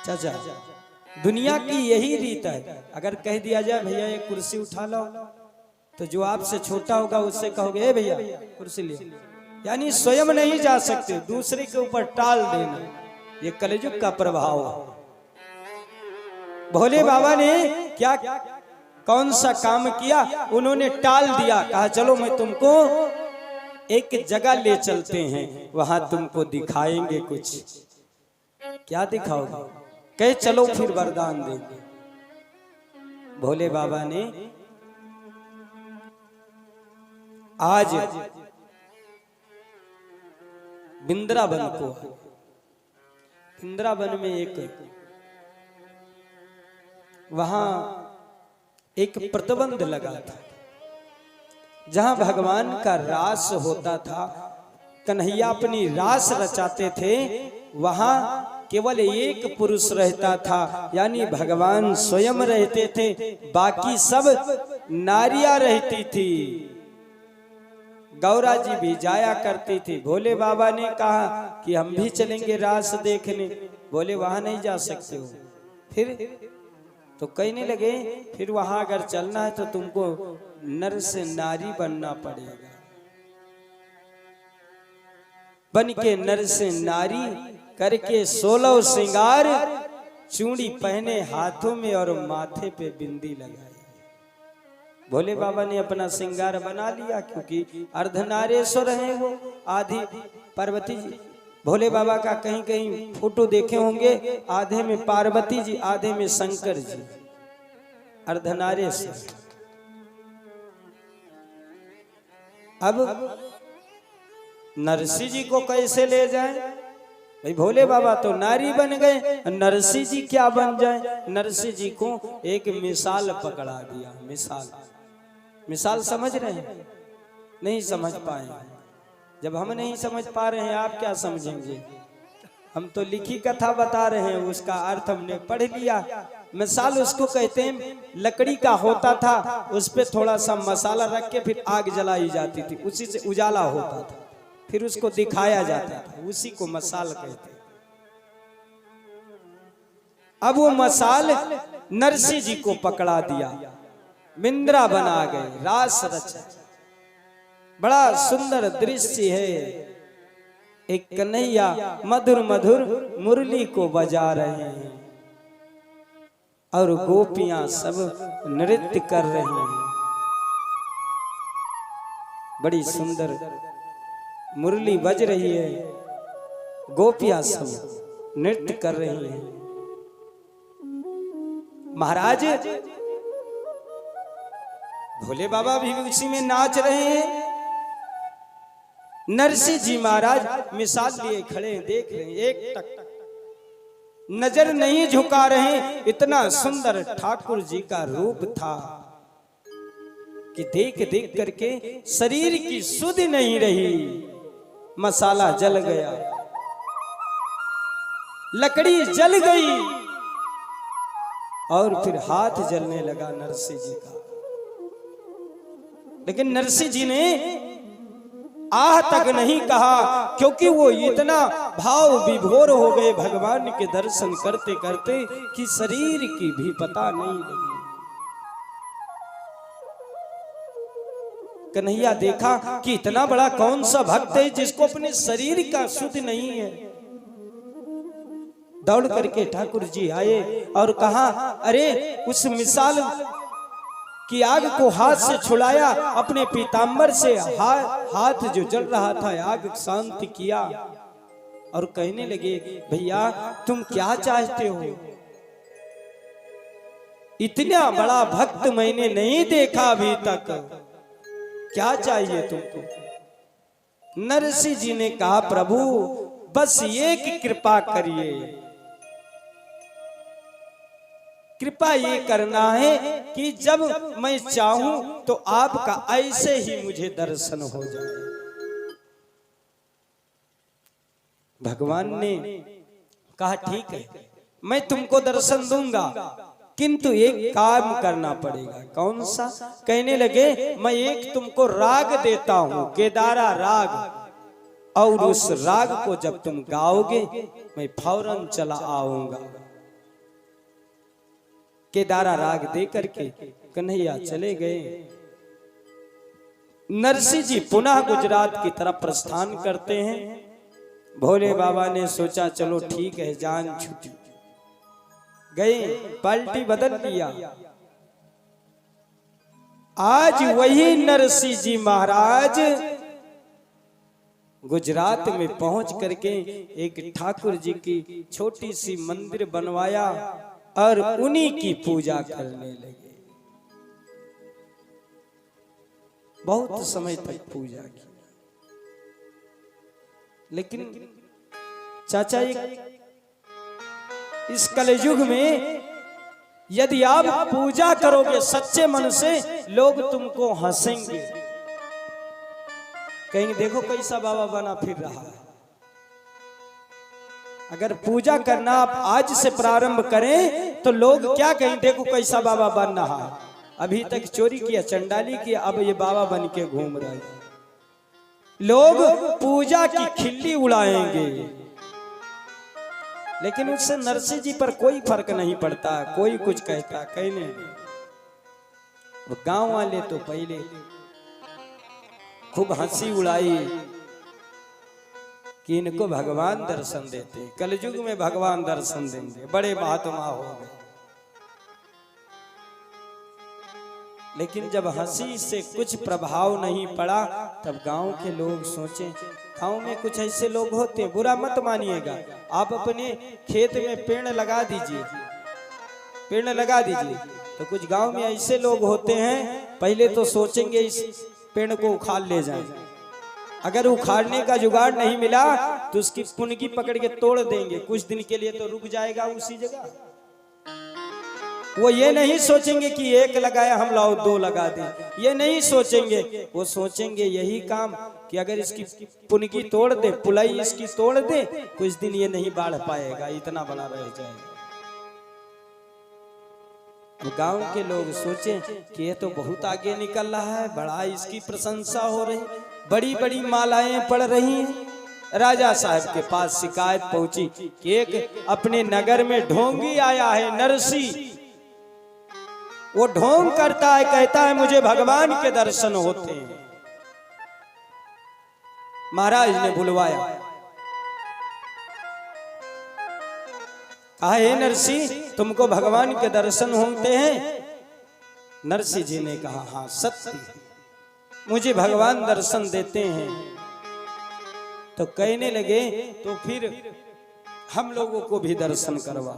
चाचा दुनिया की यही रीत है, अगर कह दिया जाए भैया एक कुर्सी उठा लो, तो जो आपसे छोटा होगा उससे कहोगे, ए भैया कुर्सी ले। यानी स्वयं नहीं जा सकते, दूसरे के ऊपर टाल देना, ये कलयुग का प्रभाव है। भोले बाबा ने क्या कौन सा काम किया, उन्होंने टाल दिया। कहा चलो मैं तुमको एक जगह ले चलते हैं, वहां तुमको दिखाएंगे कुछ। क्या दिखाओगे? कहे चलो फिर वरदान देंगे। भोले बाबा ने आज वृंदावन को, वृंदावन में एक वहां एक प्रतिबंध लगा था, जहां भगवान का रास होता था, कन्हैया अपनी रास रचाते थे, वहां केवल एक पुरुष रहता था, यानी भगवान स्वयं रहते थे, बाकी सब नारियां रहती थी। गौरा जी भी जाया करती थी। भोले बाबा ने कहा कि हम भी चलेंगे रास देखने। बोले वहां नहीं जा सकते हो। फिर तो कहने लगे, फिर वहां अगर चलना है तो तुमको नर से नारी बनना पड़ेगा। बन के नर से नारी करके 16 श्रृंगार, चूड़ी पहने हाथों में और माथे पे बिंदी लगाई। भोले बाबा ने अपना श्रृंगार बना लिया, क्योंकि अर्धनारेश्वर हैं वो, आधी पार्वती जी। भोले बाबा का कहीं कहीं फोटो देखे होंगे, आधे में पार्वती जी, आधे में शंकर जी, अर्धनारेश्वर। अब नरसिंह जी को कैसे ले जाएं? भाई भोले बाबा तो नारी बन गए, नरसिंह जी क्या बन जाए? नरसिंह जी को एक मिसाल पकड़ा दिया। मिसाल समझ रहे हैं? नहीं समझ पाए। जब हम नहीं समझ पा रहे हैं, आप क्या समझेंगे? हम तो लिखी कथा बता रहे हैं, उसका अर्थ हमने पढ़ लिया। मिसाल उसको कहते हैं, लकड़ी का होता था, उस पे थोड़ा सा मसाला रख के फिर आग जलाई जाती थी, उसी से उजाला होता था, फिर उसको दिखाया जाता था, उसी को मसाल कहते हैं। अब वो मसाल नरसिंह जी को पकड़ा दिया, मिंद्रा बना गए, रास रचा। बड़ा सुंदर दृश्य है। एक कन्हैया मधुर मधुर मुरली को बजा रहे हैं और गोपियां सब नृत्य कर रहे हैं। बड़ी सुंदर मुरली बज रही है, गोपियां सब नृत्य कर रही हैं। महाराज भोले बाबा भी उसी में नाच रहे हैं। नरसिंह जी महाराज मिसाल लिए खड़े हैं, देख रहे हैं, एक टक नजर नहीं झुका रहे। इतना सुंदर ठाकुर जी का रूप था। कि देख देख करके शरीर की सुध नहीं रही, मसाला जल गया, लकड़ी जल गई और फिर हाथ जलने लगा नरसिंह जी का। लेकिन नरसिंह जी ने आह तक नहीं कहा, क्योंकि वो इतना भाव विभोर हो गए भगवान के दर्शन करते करते कि शरीर की भी पता नहीं लगी। कन्हैया देखा कि इतना बड़ा कौन सा भक्त है जिसको अपने शरीर का सुध नहीं है। दौड़ करके ठाकुर जी आए और कहा, अरे उस मिसाल की आग को हाथ से छुड़ाया, अपने पीतांबर से हाथ जो जल रहा था आग शांत किया और कहने लगे, भैया तुम क्या चाहते हो? इतना बड़ा भक्त मैंने नहीं देखा अभी तक, क्या चाहिए तुमको? नरसिंह जी ने कहा, प्रभु बस एक कृपा करिए, कृपा ये करना है कि जब मैं चाहूं तो आपका ऐसे ही मुझे दर्शन हो जाए। भगवान ने कहा, ठीक है मैं तुमको दर्शन दूंगा, किंतु एक काम करना पड़ेगा। कौन सा? कहने लगे, मैं एक तुमको राग देता हूं, केदारा राग, और उस राग को जब तुम गाओगे मैं फौरन चला आऊंगा। केदारा राग दे करके कन्हैया चले गए। नरसिंह जी पुनः गुजरात की तरफ प्रस्थान करते हैं। भोले बाबा ने सोचा चलो ठीक है, जान छूटी, गए, पलटी बदल लिया। आज वही नरसिंह जी महाराज गुजरात में पहुंच करके एक ठाकुर जी की छोटी सी मंदिर बनवाया और उन्हीं की पूजा करने लगे। बहुत समय तक पूजा की। लेकिन चाचा इस कलयुग में यदि आप पूजा करोगे सच्चे मन से, लोग तुमको हंसेंगे, कहेंगे देखो कैसा बाबा बना फिर रहा है। अगर पूजा करना आप आज से प्रारंभ करें तो लोग क्या कहें, देखो कैसा बाबा बन रहा है, अभी तक चोरी किया, चंडाली किया, अब ये बाबा बन के घूम रहे हैं। लोग पूजा की खिल्ली उड़ाएंगे, लेकिन उससे नरसिंह जी पर कोई फर्क नहीं पड़ता। कोई कुछ कहता कहने, गांव वाले तो पहले खूब हंसी उड़ाई कि इनको भगवान दर्शन देते, कलयुग में भगवान दर्शन देंगे, बड़े महात्मा हो गए। लेकिन जब हंसी से कुछ प्रभाव नहीं पड़ा, तब गांव के लोग सोचे, गांव में कुछ ऐसे लोग होते, बुरा मत मानिएगा, आप अपने खेत में पेड़ लगा दीजिए, पेड़ लगा दीजिए, तो कुछ गांव में ऐसे लोग होते हैं, पहले तो सोचेंगे इस पेड़ को उखाड़ ले जाएं, अगर उखाड़ने का जुगाड़ नहीं मिला तो उसकी पुनगी पकड़ के तोड़ देंगे, कुछ दिन के लिए तो रुक जाएगा उसी जगह। वो ये नहीं सोचेंगे कि एक लगाया हम लाओ दो लगा दें, ये नहीं सोचेंगे, वो सोचेंगे यही काम कि अगर इसकी पुनगी तोड़ दे, पुलाई इसकी तोड़ दे, कुछ दिन ये नहीं बाढ़ पाएगा, इतना बना रह जाएगा। गांव के लोग सोचे कि ये तो बहुत आगे निकल रहा है, बड़ा इसकी प्रशंसा हो रही, बड़ी बड़ी मालाएं पड़ रही हैं। राजा साहब के पास शिकायत पहुंची कि एक अपने नगर में ढोंगी आया है नरसिंह, वो ढोंग करता है, कहता है मुझे भगवान के दर्शन होते हैं। महाराज ने बुलवाया, कहा हे नरसिंह तुमको भगवान के दर्शन होते हैं? नरसिंह जी ने कहा हाँ सत्य, मुझे भगवान दर्शन देते हैं। तो कहने लगे तो फिर हम लोगों को भी दर्शन करवा।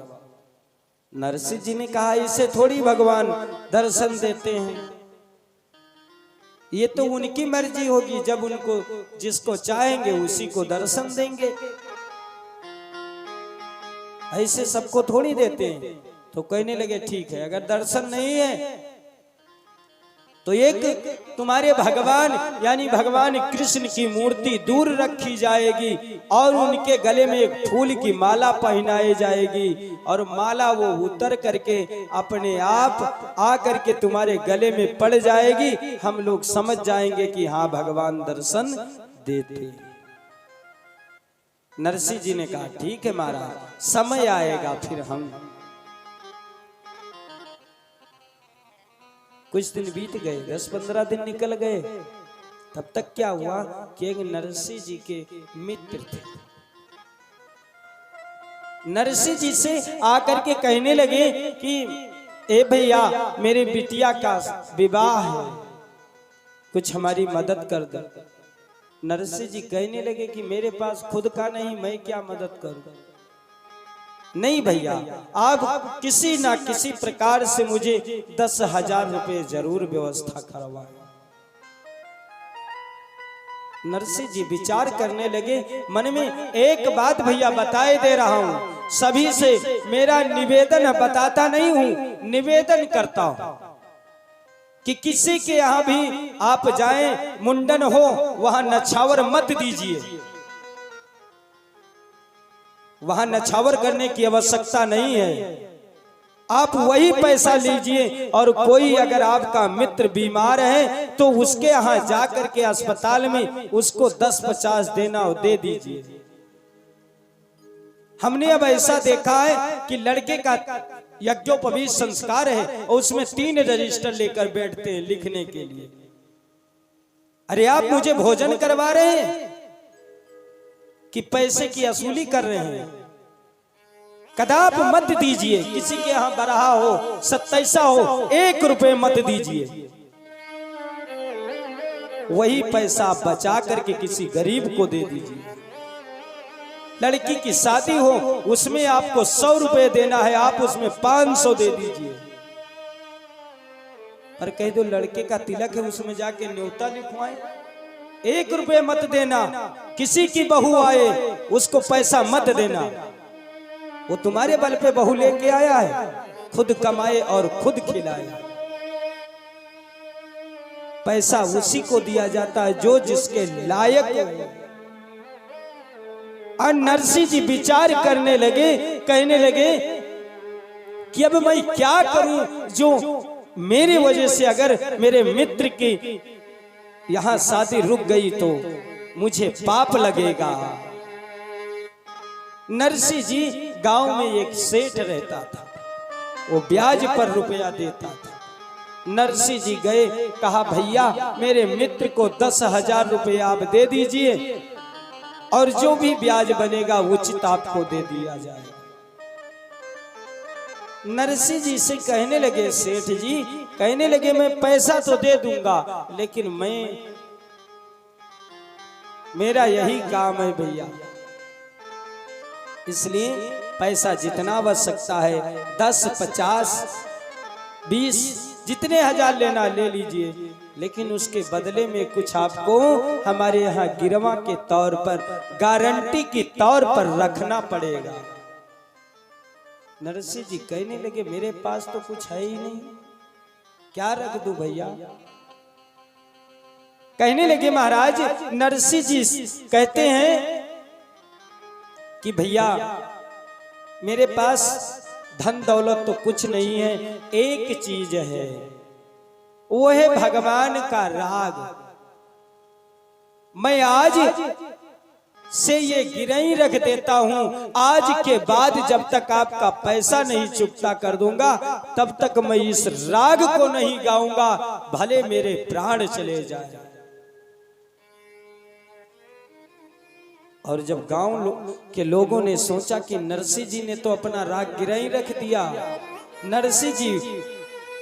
नरसिंह जी ने कहा इसे थोड़ी भगवान दर्शन देते हैं, ये तो उनकी मर्जी होगी, जब उनको जिसको चाहेंगे उसी को दर्शन देंगे, ऐसे सबको थोड़ी देते हैं। तो कहने लगे ठीक है, अगर दर्शन नहीं है तो एक तुम्हारे भगवान यानी भगवान कृष्ण की मूर्ति दूर रखी जाएगी और उनके गले में एक फूल की माला पहनाई जाएगी और माला वो उतर करके अपने आप आ करके तुम्हारे गले में पड़ जाएगी। हम लोग समझ जाएंगे कि हाँ भगवान दर्शन देते। नरसिंह जी ने कहा ठीक है महाराज, समय आएगा फिर हम। कुछ दिन बीत गए, 10-15 दिन निकल गए। तब तक क्या हुआ कि एक नरसिंह जी के मित्र थे, नरसिंह जी से आकर के कहने लगे कि ए भैया मेरे बिटिया का विवाह है, कुछ हमारी मदद कर दो। नरसिंह जी कहने लगे कि मेरे पास खुद का नहीं, मैं क्या मदद करूं। नहीं भैया, आप किसी ना किसी प्रकार से मुझे 10,000 रुपए जरूर व्यवस्था करवाएं। नरसिंह जी विचार करने लगे मन में, एक बात भैया बताए दे रहा हूं, सभी से मेरा निवेदन बताता नहीं हूं, निवेदन करता हूं कि किसी के यहां भी आप जाएं, मुंडन हो, वहां नछावर मत दीजिए, वहां नछावर करने की आवश्यकता नहीं है। आप वही पैसा लीजिए और कोई अगर आपका मित्र बीमार है तो उसके यहां जाकर के अस्पताल में उसको 10-50 देना हो, दे दीजिए। हमने अब ऐसा देखा है कि लड़के का यज्ञोपवीत संस्कार है और उसमें 3 रजिस्टर लेकर बैठते हैं लिखने के लिए। अरे आप मुझे भोजन करवा रहे हैं कि पैसे की वसूली कर रहे हैं? कदाप मत दीजिए, किसी के यहां बरहा हो, 27 हो, 1 रुपए मत दीजिए। वही पैसा बचा करके किसी गरीब को दे दीजिए। लड़की की शादी हो, उसमें आपको 100 रुपए देना है, आप उसमें 500 दे दीजिए। पर कह दो लड़के का तिलक है, उसमें जाके न्योता लिखवाएं, 1 रुपए मत देना। किसी की बहू आए उसको पैसा मत देना, वो तुम्हारे बल पे बहू लेके आया है, खुद कमाए और खुद खिलाए। पैसा उसी को दिया जाता है जो जिसके लायक हो। और नरसिंह जी विचार करने लगे, कहने लगे कि अब मैं क्या करूं जो मेरी वजह से अगर मेरे मित्र की यहां शादी रुक गई तो मुझे पाप लगेगा। नरसिंह जी गांव में एक सेठ रहता था, वो ब्याज पर रुपया देता था। नरसिंह जी गए, कहा भैया मेरे मित्र को 10,000 रुपये आप दे दीजिए और जो भी ब्याज बनेगा उचित आपको दे दिया जाएगा। नरसिंह जी से कहने लगे, सेठ जी कहने लगे मैं पैसा तो दे दूंगा लेकिन मेरा यही काम है भैया, इसलिए पैसा जितना आवश्यकता है 10, 50, 20 जितने हजार लेना ले लीजिए, लेकिन उसके बदले में कुछ आपको हमारे यहाँ गिरवा के तौर पर, गारंटी के तौर पर रखना पड़ेगा। नरसिंह जी कहने लगे मेरे पास तो कुछ है ही नहीं, क्या रख दूं भैया। कहने लगे महाराज, नरसिंह जी कहते हैं कि भैया मेरे पास धन दौलत तो कुछ नहीं है, एक चीज है, वो है भगवान का राग। मैं आज से ये गिरही रख देता हूं, आज के बाद जब तक आपका पैसा नहीं चुकता कर दूंगा तब तक मैं इस राग को नहीं गाऊंगा, भले मेरे प्राण चले जाए। और जब गांव के लोगों ने सोचा कि नरसिंह जी ने तो अपना राग गिरही रख दिया, नरसिंह जी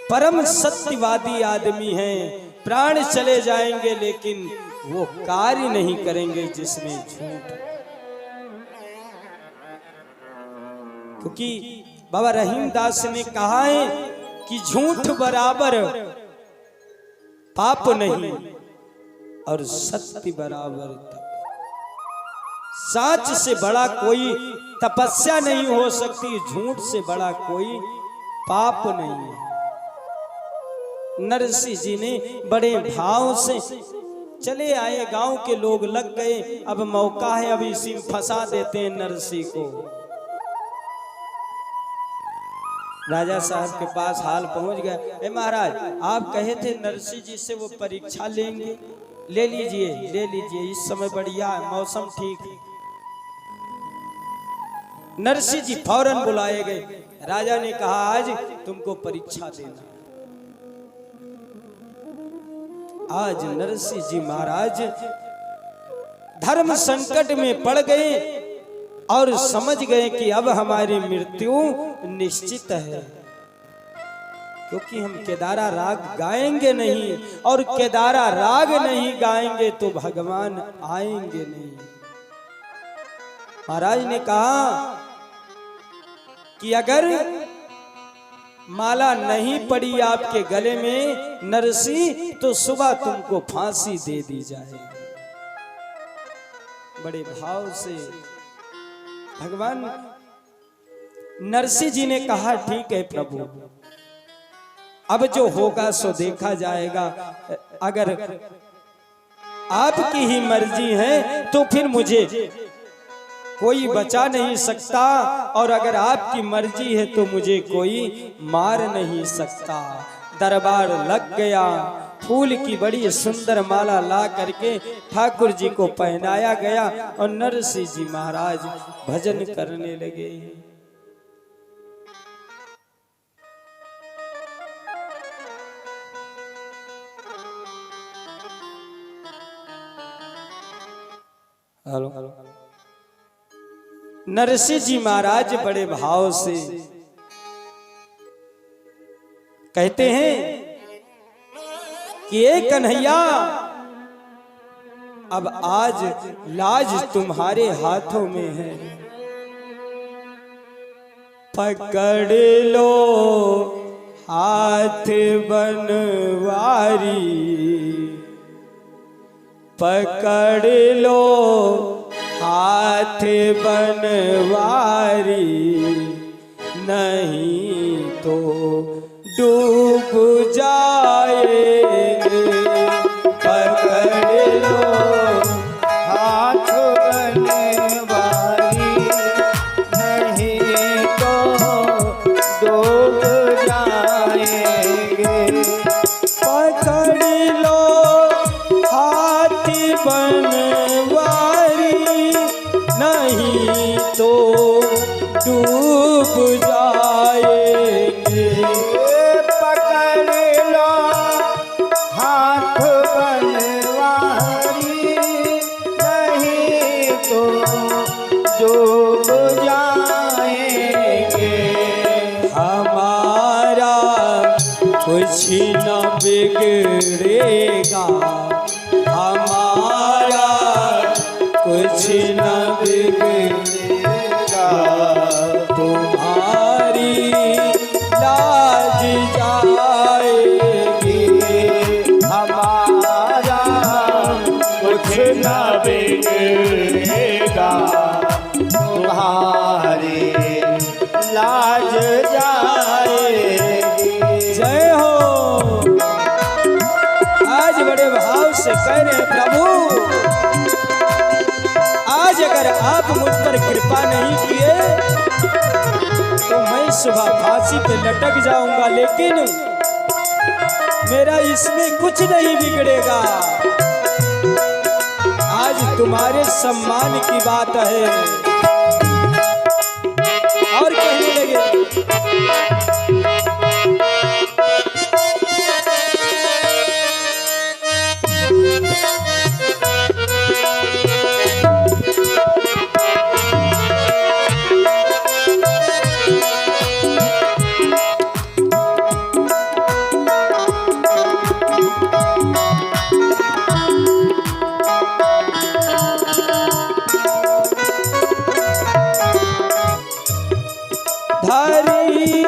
परम सत्यवादी आदमी हैं, प्राण चले जाएंगे लेकिन वो कार्य नहीं करेंगे जिसमें झूठ। क्योंकि बाबा रहीमदास ने कहा है कि झूठ बराबर पाप नहीं और सत्य बराबर। सच से बड़ा कोई तपस्या नहीं हो सकती, झूठ से बड़ा कोई पाप नहीं है। नरसिंह जी ने बड़े भाव से चले आए, गांव के लोग लग गए, अब मौका है, अब इसी में फंसा देते हैं नरसिंह को। राजा साहब के पास हाल पहुंच गया, ए महाराज आप कहे थे नरसिंह जी से वो परीक्षा लेंगे, ले लीजिए ले लीजिए, इस समय बढ़िया है, मौसम ठीक है। नरसिंह जी फौरन बुलाए गए। राजा ने कहा आज तुमको परीक्षा देना। आज नरसिंह जी महाराज धर्म संकट में पड़ गए और समझ गए कि अब हमारी मृत्यु निश्चित है, क्योंकि हम केदारा राग गाएंगे नहीं, और केदारा राग नहीं गाएंगे तो भगवान आएंगे नहीं। महाराज ने कहा कि अगर माला नहीं पड़ी आपके गले में नरसिंह, तो सुबह तुमको फांसी दे दी जाए। बड़े भाव से भगवान नरसिंह जी ने कहा ठीक है प्रभु, अब जो होगा सो देखा जाएगा, अगर आपकी ही मर्जी है तो फिर मुझे कोई बचा नहीं सकता, और अगर आपकी मर्जी है तो मुझे कोई मार नहीं सकता। दरबार लग गया, फूल की बड़ी सुंदर माला ला करके ठाकुर जी को पहनाया गया, और नरसिंह जी महाराज भजन करने लगे। हेलो, नरसिंह जी महाराज बड़े भाव से कहते हैं कि ए कन्हैया, अब आज लाज तुम्हारे हाथों में है, पकड़ लो हाथ बनवारी, पकड़ लो हाथ बनवारी, नहीं तो डूब जाएंगे। पकड़ लो हाथ बनवारी, नहीं तो डूब जाएंगे। पकड़ लो हाथ बनवारी, नहीं तो डूब जाएंगे। पकड़ लो हाथ बनवारी, नहीं तो डूब जाएंगे। हमारा कुछ न बिगड़ेगा, हमारा कुछ न बिगड़ेगा, तुम्हारी लाज जाएगी। हमारा कुछ न बिगड़ेगा, तुम्हारी लाज जाएगी। जय हो। आज बड़े भाव से कह रहे हैं प्रभु, आज अगर आप मुझ पर कृपा नहीं किए तो मैं सुबह फांसी पे लटक जाऊंगा, लेकिन मेरा इसमें कुछ नहीं बिगड़ेगा। आज तुम्हारे सम्मान की बात है। और कहने लगे, धरी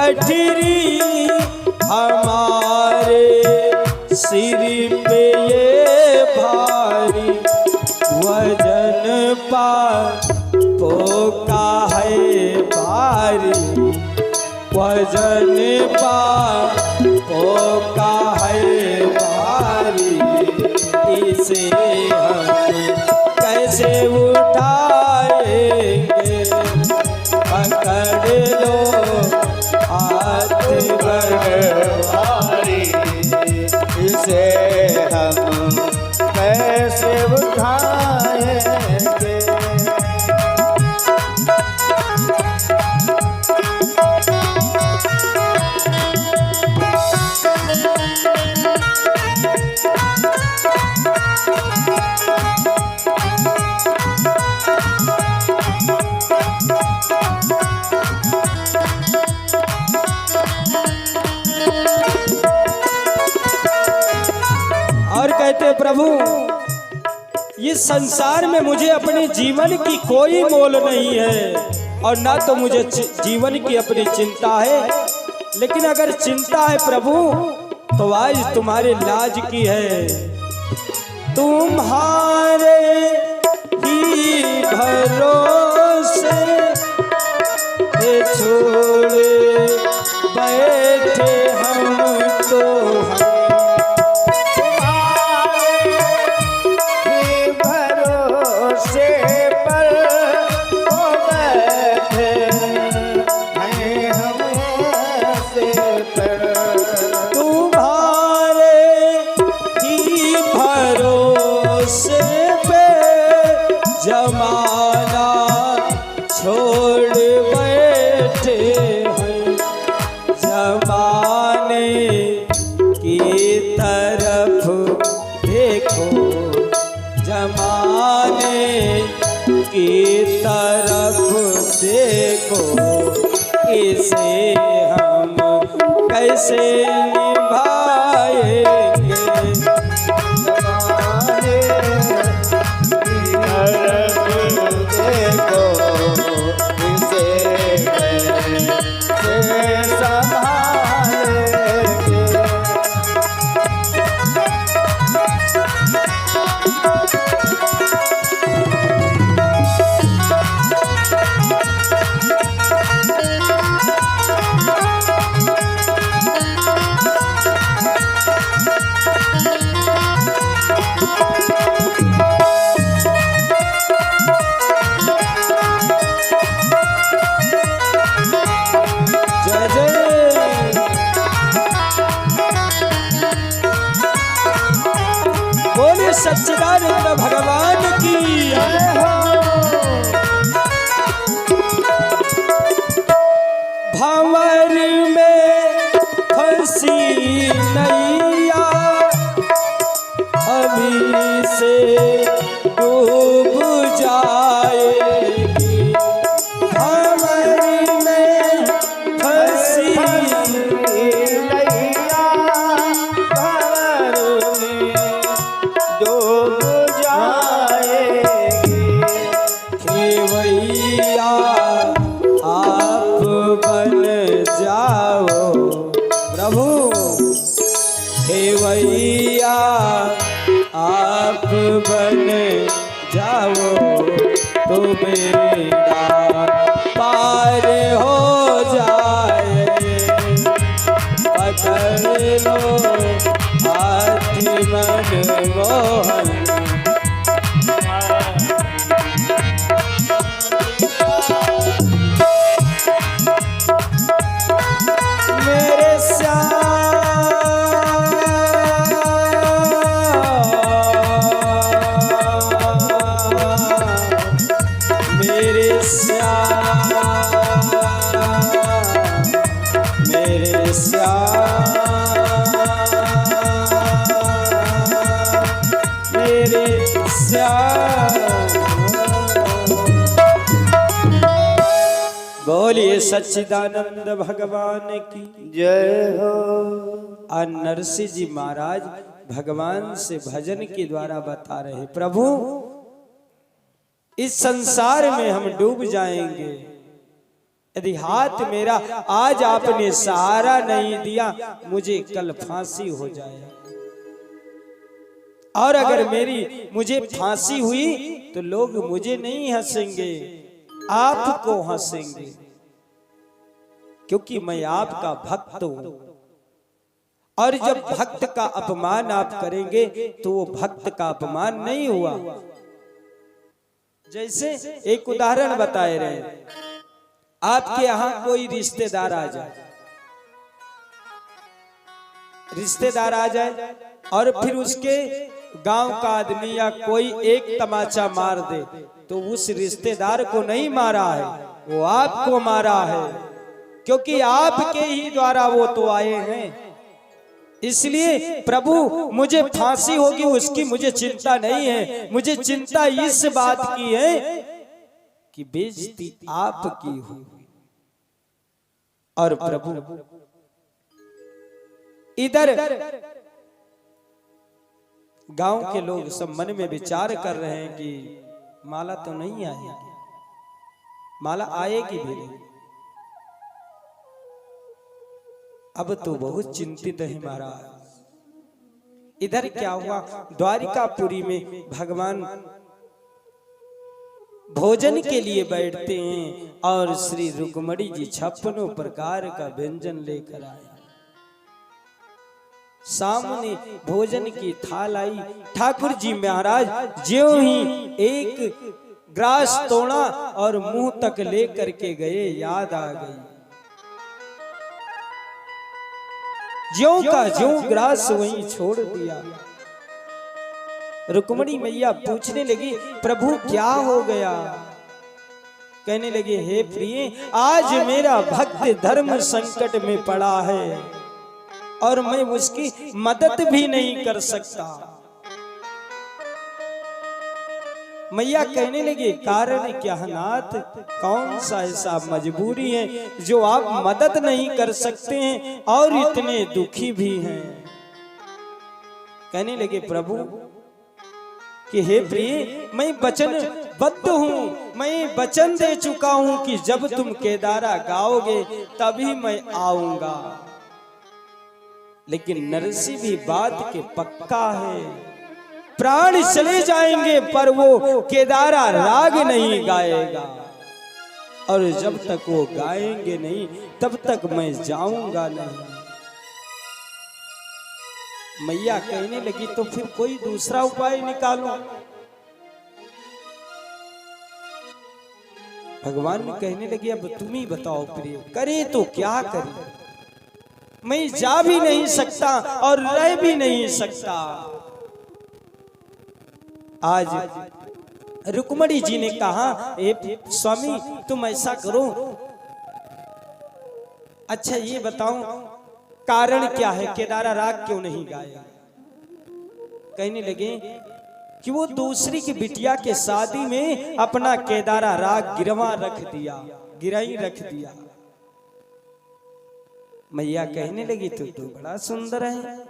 गठरी हमारे सिर पे ये भारी, वजन पापों का है भारी, वजन पापों का है भारी, इसे हम कैसे उठाएंगे, पकड़ लो हाथ भारी, इसे हम कैसे उठाएंगे। और कहते प्रभु, इस संसार में मुझे अपने जीवन की कोई मोल नहीं है और ना तो मुझे जीवन की अपनी चिंता है, लेकिन अगर चिंता है प्रभु तो आज तुम्हारे लाज की है। तुम्हारे ही भरोसे छोड़ बैठे हम तो जमाना छोड़ बैठे हैं, जमाने की तरफ देखो, जमाने की तरफ देखो, इसे हम कैसे निभाएंगे, सच्चिदानंद भगवान की जय हो। भंवर में फंसी नैया अभी से डूब जाएगी, भंवर में फंसी नैया भंवर में डूब जाएगी, खेवैया आप बन जाओ प्रभु, खेवैया आप बन जाओ तो बेड़ा पार हो जाए, पकड़ लो हाथ मन मोहन, मेरे बोलिए सच्चिदानंद भगवान की जय हो। आज नरसिंह जी महाराज भगवान से भजन के द्वारा बता रहे, प्रभु इस संसार में हम डूब जाएंगे, यदि हाथ मेरा आज आपने सहारा नहीं दिया, मुझे कल फांसी हो जाए, और अगर मुझे फांसी हुई तो लोग मुझे नहीं हंसेंगे, आपको हंसेंगे, क्योंकि मैं आपका भक्त हूं। और जब भक्त का अपमान आप करेंगे तो वो भक्त का अपमान नहीं हुआ। जैसे एक उदाहरण बताए रहे, आपके यहां कोई रिश्तेदार आ जाए, और फिर उसके गांव का आदमी या कोई एक तमाचा मार दे, तो उस रिश्तेदार को नहीं मारा है, वो आपको मारा है, क्योंकि आपके ही द्वारा वो तो आए हैं। इसलिए प्रभु मुझे फांसी होगी उसकी मुझे चिंता नहीं है, मुझे चिंता इस बात की है कि बेइज्जती आपकी हुई। और प्रभु इधर गांव के लोग सब मन में विचार कर रहे हैं कि माला तो नहीं आएगी, माला आएगी भी नहीं। अब तो बहुत चिंतित है महाराज। इधर क्या हुआ, द्वारिकापुरी में भगवान भोजन के लिए बैठते हैं और श्री रुक्मणी जी 56 प्रकार का व्यंजन लेकर आए। सामने भोजन की थाल आई, ठाकुर जी महाराज ज्यों ही एक ग्रास तोड़ा और मुंह तक लेकर के गए, याद आ गई। ज्यों का ज्यों ग्रास वहीं छोड़ दिया। रुक्मणी मैया पूछने लगी, प्रभु क्या हो गया? कहने लगे, हे प्रिय, आज मेरा भक्त धर्म संकट में पड़ा है और मैं उसकी मदद भी नहीं कर सकता। मैया कहने लगे, कारण क्या नाथ, कौन सा ऐसा मजबूरी है जो आप मदद नहीं कर सकते हैं और इतने दुखी भी हैं? कहने लगे, प्रभु कि हे प्रिय, मैं वचनबद्ध हूँ, मैं वचन दे चुका हूँ कि जब तुम केदारा गाओगे तभी मैं आऊंगा। लेकिन नरसी भी बात के पक्का है, प्राण चले जाएंगे पर वो केदारा राग नहीं गाएगा, और जब तक वो गाएंगे नहीं तब तक मैं जाऊंगा नहीं। मैया कहने लगी, तो फिर कोई दूसरा उपाय निकालो। भगवान कहने लगे, अब तुम ही बताओ प्रिय, करे तो क्या करे? मैं जा भी नहीं सकता और रह भी नहीं सकता। आज रुक्मणी जी ने कहा, स्वामी तुम ऐसा करो, अच्छा ये बताओ कारण क्या है, केदारा राग क्यों नहीं गाया? कहने लगे कि वो दूसरी की बिटिया के शादी में अपना केदारा राग गिराई रख दिया। मैया कहने लगी, तो बड़ा सुंदर है,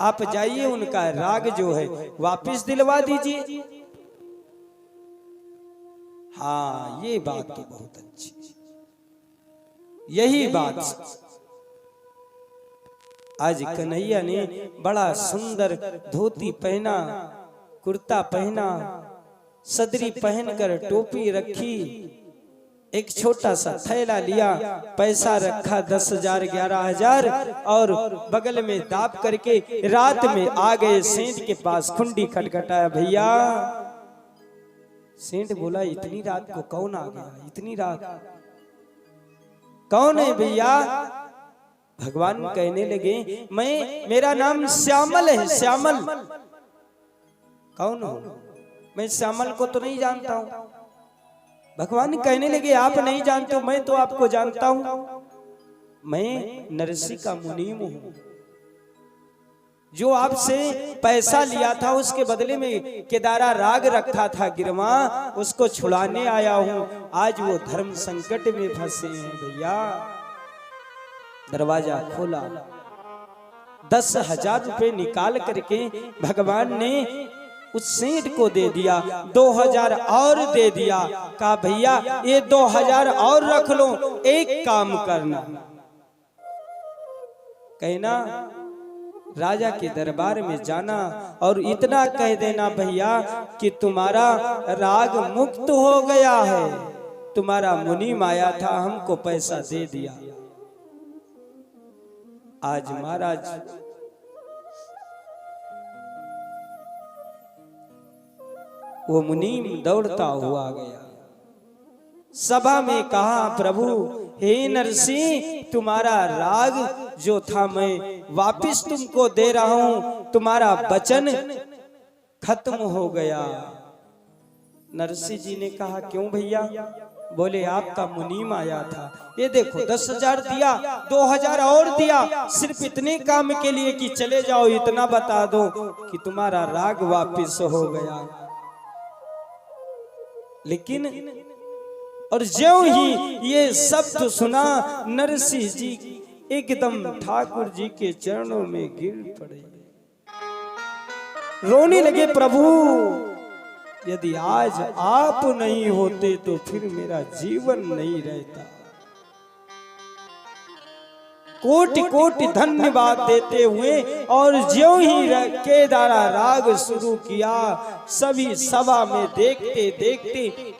आप जाइए उनका राग जो है वापस दिलवा दीजिए। हाँ, ये बात तो बहुत अच्छी, यही बात। आज कन्हैया ने बड़ा सुंदर धोती पहना, कुर्ता पहना, सदरी पहनकर टोपी रखी, एक छोटा सा थैला लिया, पैसा रखा 10,000 11,000 और बगल में दाप करके रात में आ गए सेठ के पास। खुंडी खटखटाया, भैया। सेठ बोला, इतनी रात को कौन आ गया? इतनी रात कौन है भैया? भगवान कहने लगे, मेरा नाम श्यामल है, श्यामल। कौन हो? मैं श्यामल को तो नहीं जानता हूं। भगवान कहने लगे, आप नहीं जानते हो, मैं तो आपको जानता हूं। मैं नरसी का मुनीम हूं, जो आपसे पैसा लिया था उसके बदले में केदारा राग रखा था गिरवा, उसको छुड़ाने आया हूं। आज वो धर्म संकट में फंसे हैं भैया। दरवाजा खोला, 10,000 रुपए निकाल करके भगवान ने उस सेठ को दे दिया, 2,000 और दे दिया। कहा, भैया ये 2,000 और रख लो, एक काम करना, कहना राजा के दरबार में जाना और इतना कह देना भैया कि तुम्हारा राग मुक्त हो गया है, तुम्हारा मुनीम आया था, हमको पैसा दे दिया। आज महाराज वो मुनीम दौड़ता हुआ गया, सभा में कहा प्रभु हे नरसिंह, तुम्हारा राग जो था मैं वापिस तुमको दे रहा हूं, तुम्हारा वचन खत्म हो गया। नरसिंह जी ने कहा क्यों भैया? बोले आपका मुनीम आया था, ये देखो 10,000 दिया, 2,000 और दिया, सिर्फ इतने काम के लिए कि चले जाओ, इतना बता दो कि तुम्हारा राग वापिस हो गया। लेकिन और ज्यों ही ये शब्द सुना, नरसिंह जी एकदम ठाकुर जी के चरणों में गिर पड़े, रोने लगे, प्रभु यदि आज आप नहीं होते तो फिर मेरा जीवन नहीं रहता। कोटि कोटि धन्यवाद देते हुए और ज्यों ही केदारा राग शुरू किया, सभी सभा में देखते देखते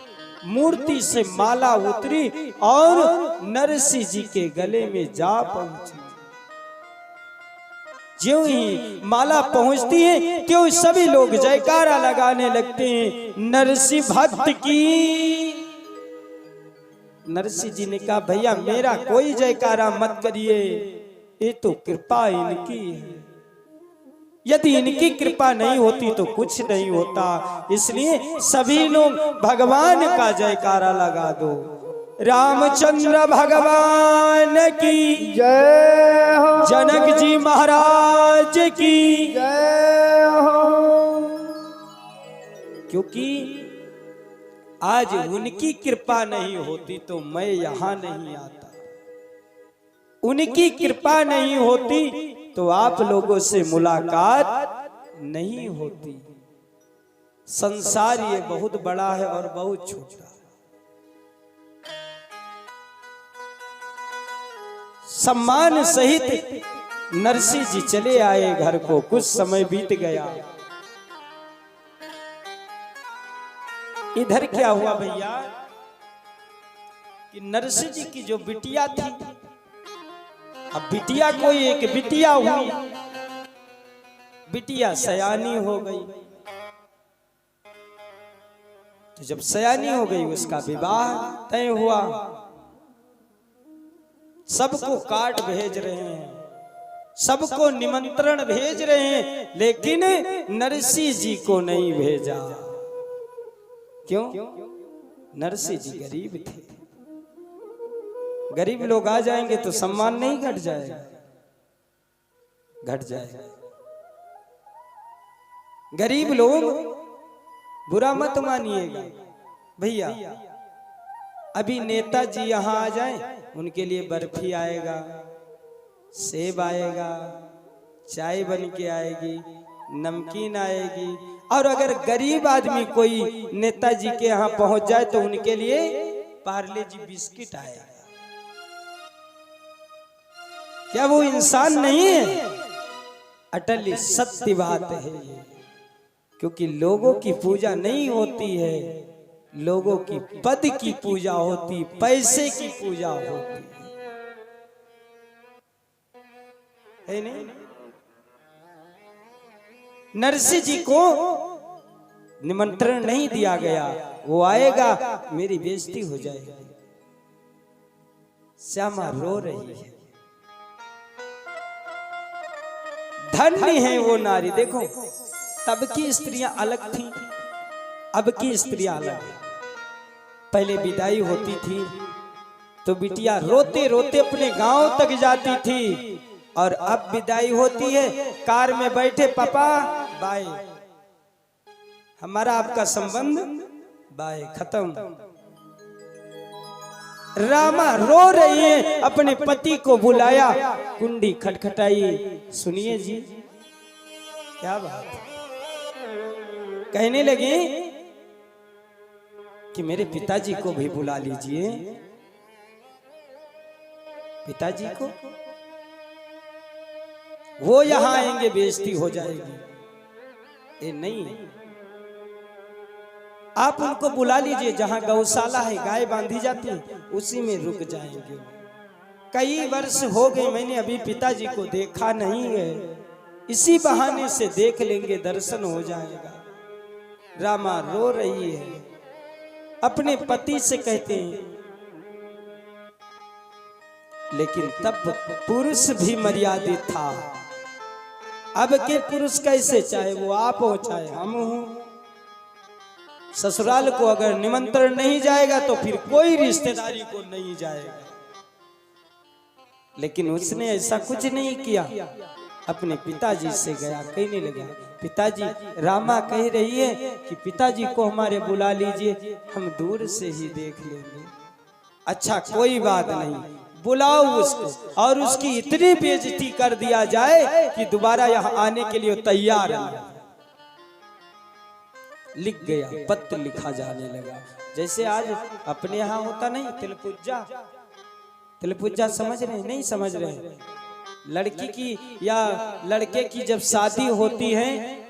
मूर्ति से माला उतरी और नरसिंह जी के गले में जा पहुंची। ज्यों ही माला पहुंचती है त्यों सभी लोग जयकारा लगाने लगते हैं, नरसिंह भक्त की। नरसिंह जी ने कहा भैया मेरा कोई जयकारा मत करिए, ये तो कृपा इनकी है, यदि इनकी कृपा नहीं होती तो कुछ नहीं होता, इसलिए सभी लोग भगवान का जयकारा लगा दो। रामचंद्र भगवान की जय हो, जनक जी महाराज की जय हो। क्योंकि आज उनकी कृपा नहीं होती तो मैं यहां नहीं आता, उनकी कृपा नहीं होती तो आप लोगों से मुलाकात नहीं होती। संसार ये बहुत बड़ा है और बहुत छोटा। सम्मान सहित नरसिंह जी चले आए घर को। कुछ समय बीत गया। इधर क्या हुआ भैया कि नरसिंह जी की जो बिटिया थी, अब बिटिया कोई एक बिटिया हुई, बिटिया सयानी हो गई। तो जब सयानी हो गई उसका विवाह तय हुआ। सबको कार्ड भेज रहे हैं, सबको निमंत्रण भेज रहे हैं, लेकिन नरसिंह जी को नहीं भेजा। क्यों? नरसिंह जी गरीब थे। गरीब लोग आ जाएंगे तो सम्मान नहीं घट जाएगा? घट जाएगा। गरीब लोग, बुरा मत मानिएगा भैया, अभी नेताजी यहां आ जाए उनके लिए बर्फी आएगा, सेब आएगा, चाय बन के आएगी, नमकीन आएगी, और अगर गरीब आदमी कोई नेताजी के यहाँ पहुंच जाए तो उनके लिए पार्ले जी बिस्किट आएगा। क्या वो इंसान नहीं है? अटल सत्य बात है ये। क्योंकि लोगों की पूजा नहीं होती है, लोगों की पद की पूजा होती, पैसे की पूजा होती है नहीं? नरसिंह जी को निमंत्रण नहीं दिया गया, वो आएगा मेरी बेइज्जती हो जाएगी। श्यामा रो रही है। धन्य है वो नारी। देखो तब की स्त्रियां अलग थी, अब की स्त्रियां अलग है। पहले विदाई होती थी तो बिटिया रोते रोते अपने गांव तक जाती थी, और अब विदाई होती है कार में बैठे, पापा बाय, हमारा आपका संबंध बाय, खत्म। रामा रो रही है, अपने पति को बुलाया, कुंडी खटखटाई, सुनिए जी क्या बात है। कहने लगे कि मेरे पिताजी को भी बुला लीजिए। पिताजी को, वो यहां आएंगे बेइज्जती हो जाएगी। ये नहीं है, आप उनको बुला लीजिए, जहां गौशाला है गाय बांधी जाती है उसी में रुक जाएंगे। कई वर्ष हो गए मैंने अभी पिताजी को देखा नहीं है, इसी बहाने से देख लेंगे, दर्शन हो जाएगा। रामा रो रही है, अपने पति से कहते हैं, लेकिन तब पुरुष भी मर्यादित था। अब के पुरुष कैसे, चाहे वो आप हो चाहे हम हो, ससुराल को अगर निमंत्रण नहीं जाएगा तो फिर कोई रिश्तेदारी को नहीं जाएगा। लेकिन उसने ऐसा कुछ नहीं किया, अपने पिताजी से गया, कहने लगा, पिताजी, रामा कह रही है कि पिताजी को हमारे बुला लीजिए, हम दूर से ही देख लेंगे। अच्छा कोई बात नहीं, बुलाओ उसको, और उसकी इतनी बेइज्जती कर दिया जाए कि दोबारा यहाँ आने के लिए तैयार है। लिख गया, पत्र लिखा जाने लगा। जैसे आज अपने यहाँ होता नहीं तिलपुज्जा, तिलपुज्जा समझ रहे नहीं समझ रहे, लड़की की या लड़के की जब शादी होती है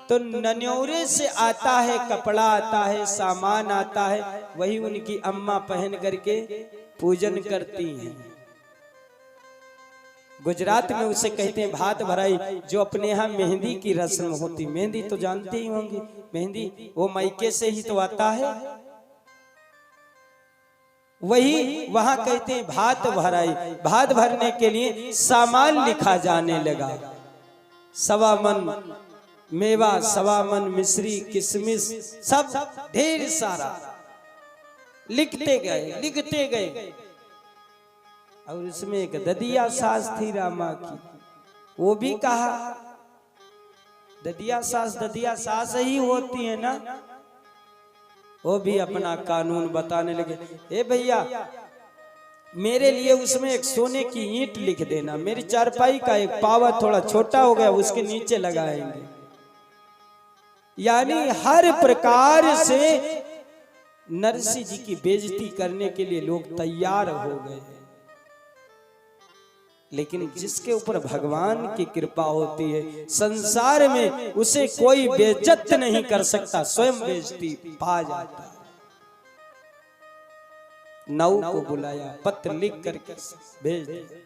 तो नन्योरे से आता है, कपड़ा आता है, सामान आता है, वही उनकी अम्मा पहन करके पूजन करती हैं। गुजरात में उसे कहते हैं भात भराई, जो अपने यहाँ मेहंदी की रस्म होती, मेहंदी तो जानते ही होंगे, मेहंदी वो मायके से ही तो आता है, वही वहां कहते हैं भात भराई। भात भरने के लिए सामान लिखा जाने लगा, 1.25 मन मेवा, 1.25 मन मिश्री, किशमिश, सब ढेर सारा लिखते गए। और उसमें एक ददिया सास थी रामा की, वो भी कहा, ददिया सास ही होती है ना, वो भी अपना कानून बताने लगे। ए भैया, मेरे लिए उसमें एक सोने की ईंट लिख देना, मेरी चारपाई का एक पावा थोड़ा छोटा हो गया, उसके नीचे लगाएंगे। यानी हर प्रकार से नरसिंह जी की बेइज्जती करने के लिए लोग तैयार हो गए। लेकिन जिसके ऊपर भगवान की कृपा होती है, संसार में उसे कोई बेइज्जत नहीं कर सकता, स्वयं बेइज्जती पा जाता है। नौ को बुलाया, पत्र लिख करके भेज दिया,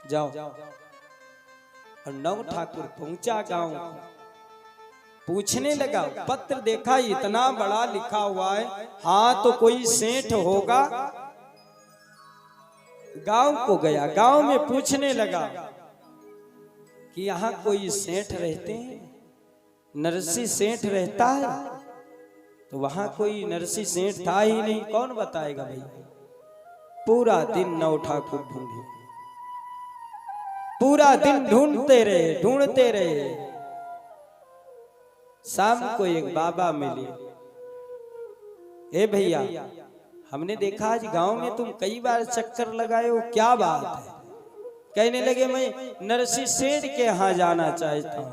जाओ। और नौ ठाकुर पहुंचा गांव, पूछने लगा, पत्र देखा इतना बड़ा लिखा हुआ है, हाँ तो कोई सेठ होगा। गांव को गया, गांव में पूछने लगा कि यहाँ कोई सेठ रहते हैं, नरसिंह सेठ रहता है? तो वहां कोई नरसिंह सेठ था ही नहीं, कौन बताएगा भाई। पूरा दिन नौ ठाकुर ढूंढे, पूरा दिन ढूंढते रहे। शाम को एक बाबा मिले, ए भैया, हमने देखा आज गांव में तुम कई बार चक्कर लगाए हो, क्या बात है? कहने लगे, मैं नरसिंह सेठ के यहाँ जाना चाहता हूँ।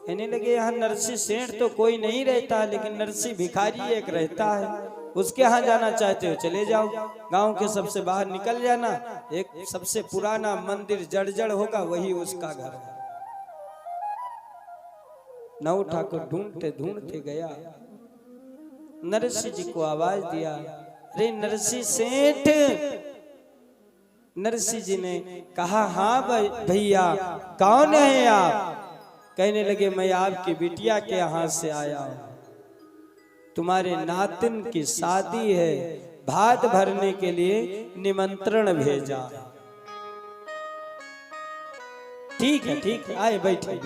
कहने लगे, यहाँ नरसिंह सेठ तो कोई नहीं रहता, लेकिन नरसिंह भिखारी एक रहता है, उसके यहाँ जाना चाहते हो, चले जाओ, गांव के सबसे बाहर निकल जाना, एक सबसे पुराना मंदिर जड़ होगा, वही उसका घर है। नौ ठाकुर ढूंढते गया, नरसिंह जी को आवाज दिया, अरे नरसिंह सेठ। नरसिंह जी ने कहा, हाँ भैया, कौन है आप? कहने लगे, मैं आपकी बिटिया के यहाँ से आया हूं, तुम्हारे नातिन की शादी है, भात भरने के लिए निमंत्रण भेजा। ठीक है, आए, बैठे।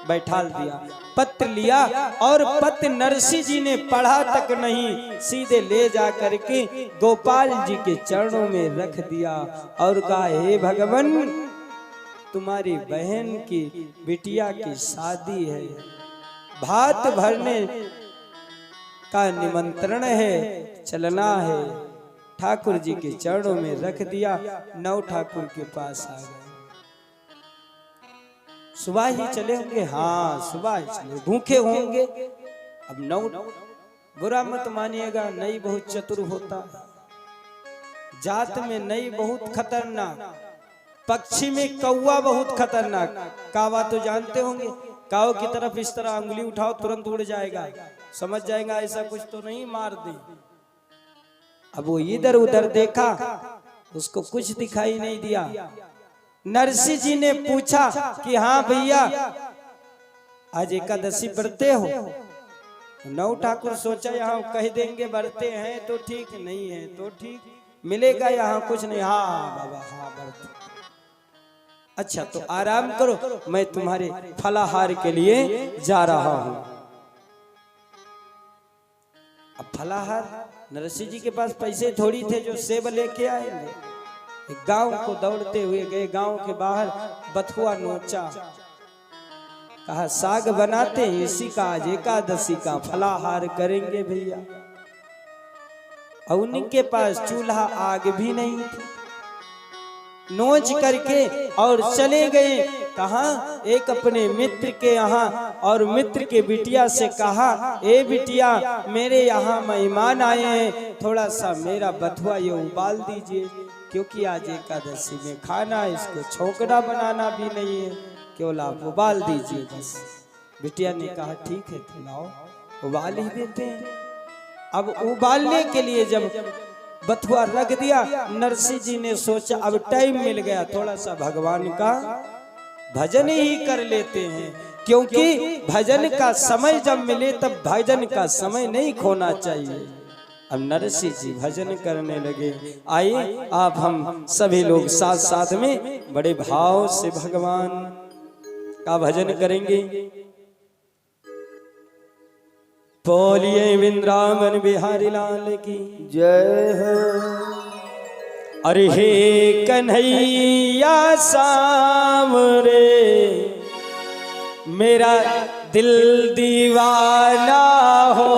बैठाल दिया, पत्र लिया, और पत्र नरसिंह जी ने पढ़ा तक नहीं, सीधे ले जा करके गोपाल जी के चरणों में रख दिया और कहा, हे भगवान, तुम्हारी बहन की बिटिया की शादी है, भात भरने का निमंत्रण है, चलना है। ठाकुर जी के चरणों में रख दिया, नौ ठाकुर के पास आ गए। सुबह ही चले होंगे, हाँ सुबह ही चले, भूखे होंगे। अब नौ, बुरा मत मानिएगा, नहीं बहुत चतुर होता, जात में नई बहुत खतरनाक, पक्षी में कौवा बहुत खतरनाक। कावा तो जानते होंगे, काव की तरफ इस तरह उंगली उठाओ तुरंत उड़ जाएगा, समझ जाएगा ऐसा कुछ तो नहीं, मार दे। अब वो इधर उधर देखा, उसको कुछ दिखाई नहीं दिया। नरसिंह जी ने पूछा कि हाँ भैया आज एकादशी बरते हो? नौ ठाकुर सोचा यहाँ कह देंगे बरते हैं तो ठीक, नहीं है तो ठीक, मिलेगा यहाँ कुछ नहीं। हाँ बाबा हाँ बरते। अच्छा तो आराम करो, मैं तुम्हारे फलाहार के लिए जा रहा हूं। अब फलाहार, नरसिंह जी के पास पैसे थोड़ी थे जो सेब लेके आएंगे। गांव को दौड़ते हुए गए, गांव के बाहर बथुआ नोचा, कहा साग बनाते हैं, इसी का आज एकादशी का फलाहार करेंगे भैया। और उनके पास चूल्हा आग भी नहीं थी। नोच करके और चले गए कहाँ? एक अपने मित्र के यहाँ, और मित्र के बिटिया से कहा ए बिटिया मेरे यहाँ मेहमान आए हैं, थोड़ा सा मेरा बथुआ ये उबाल दीजिए, क्योंकि आज एकादशी में खाना है, इसको छोंकना बनाना भी नहीं है, केवल आप उबाल दीजिए बस। बिटिया ने कहा ठीक है तो लाओ उबाल ही देते हैं। अब उबालने के लिए जब बथुआ रख दिया, नरसिंह जी ने सोचा अब टाइम मिल गया, थोड़ा सा भगवान का भजन ही कर लेते हैं, क्योंकि भजन का समय जब मिले तब भजन का समय नहीं खोना चाहिए। अब नरसिंह जी भजन करने लगे। आइए आप हम सभी लोग साथ साथ में बड़े भाव से भगवान का भजन करेंगे। बोलिए वृंदावन बिहारी लाल की जय हो। अरे हे कन्हैया सामरे मेरा दिल दीवाना हो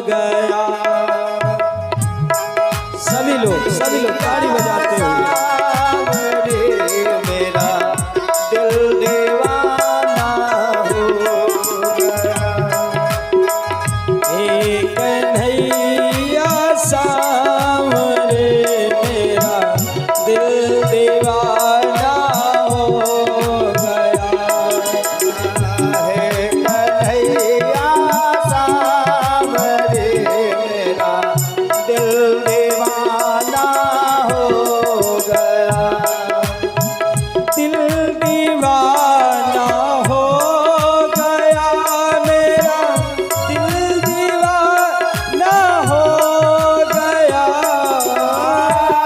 गया। सभी लोग ताली बजाते हुए मेरा दिल दीवाना हो गया। हे कन्हैया सामरे मेरा दिल दीवाना हो गया। हे कन्हैया सामरे मेरा दिल दीवाना हो गया। दिल दीवाना हो गया मेरा, दिल दीवाना हो गया।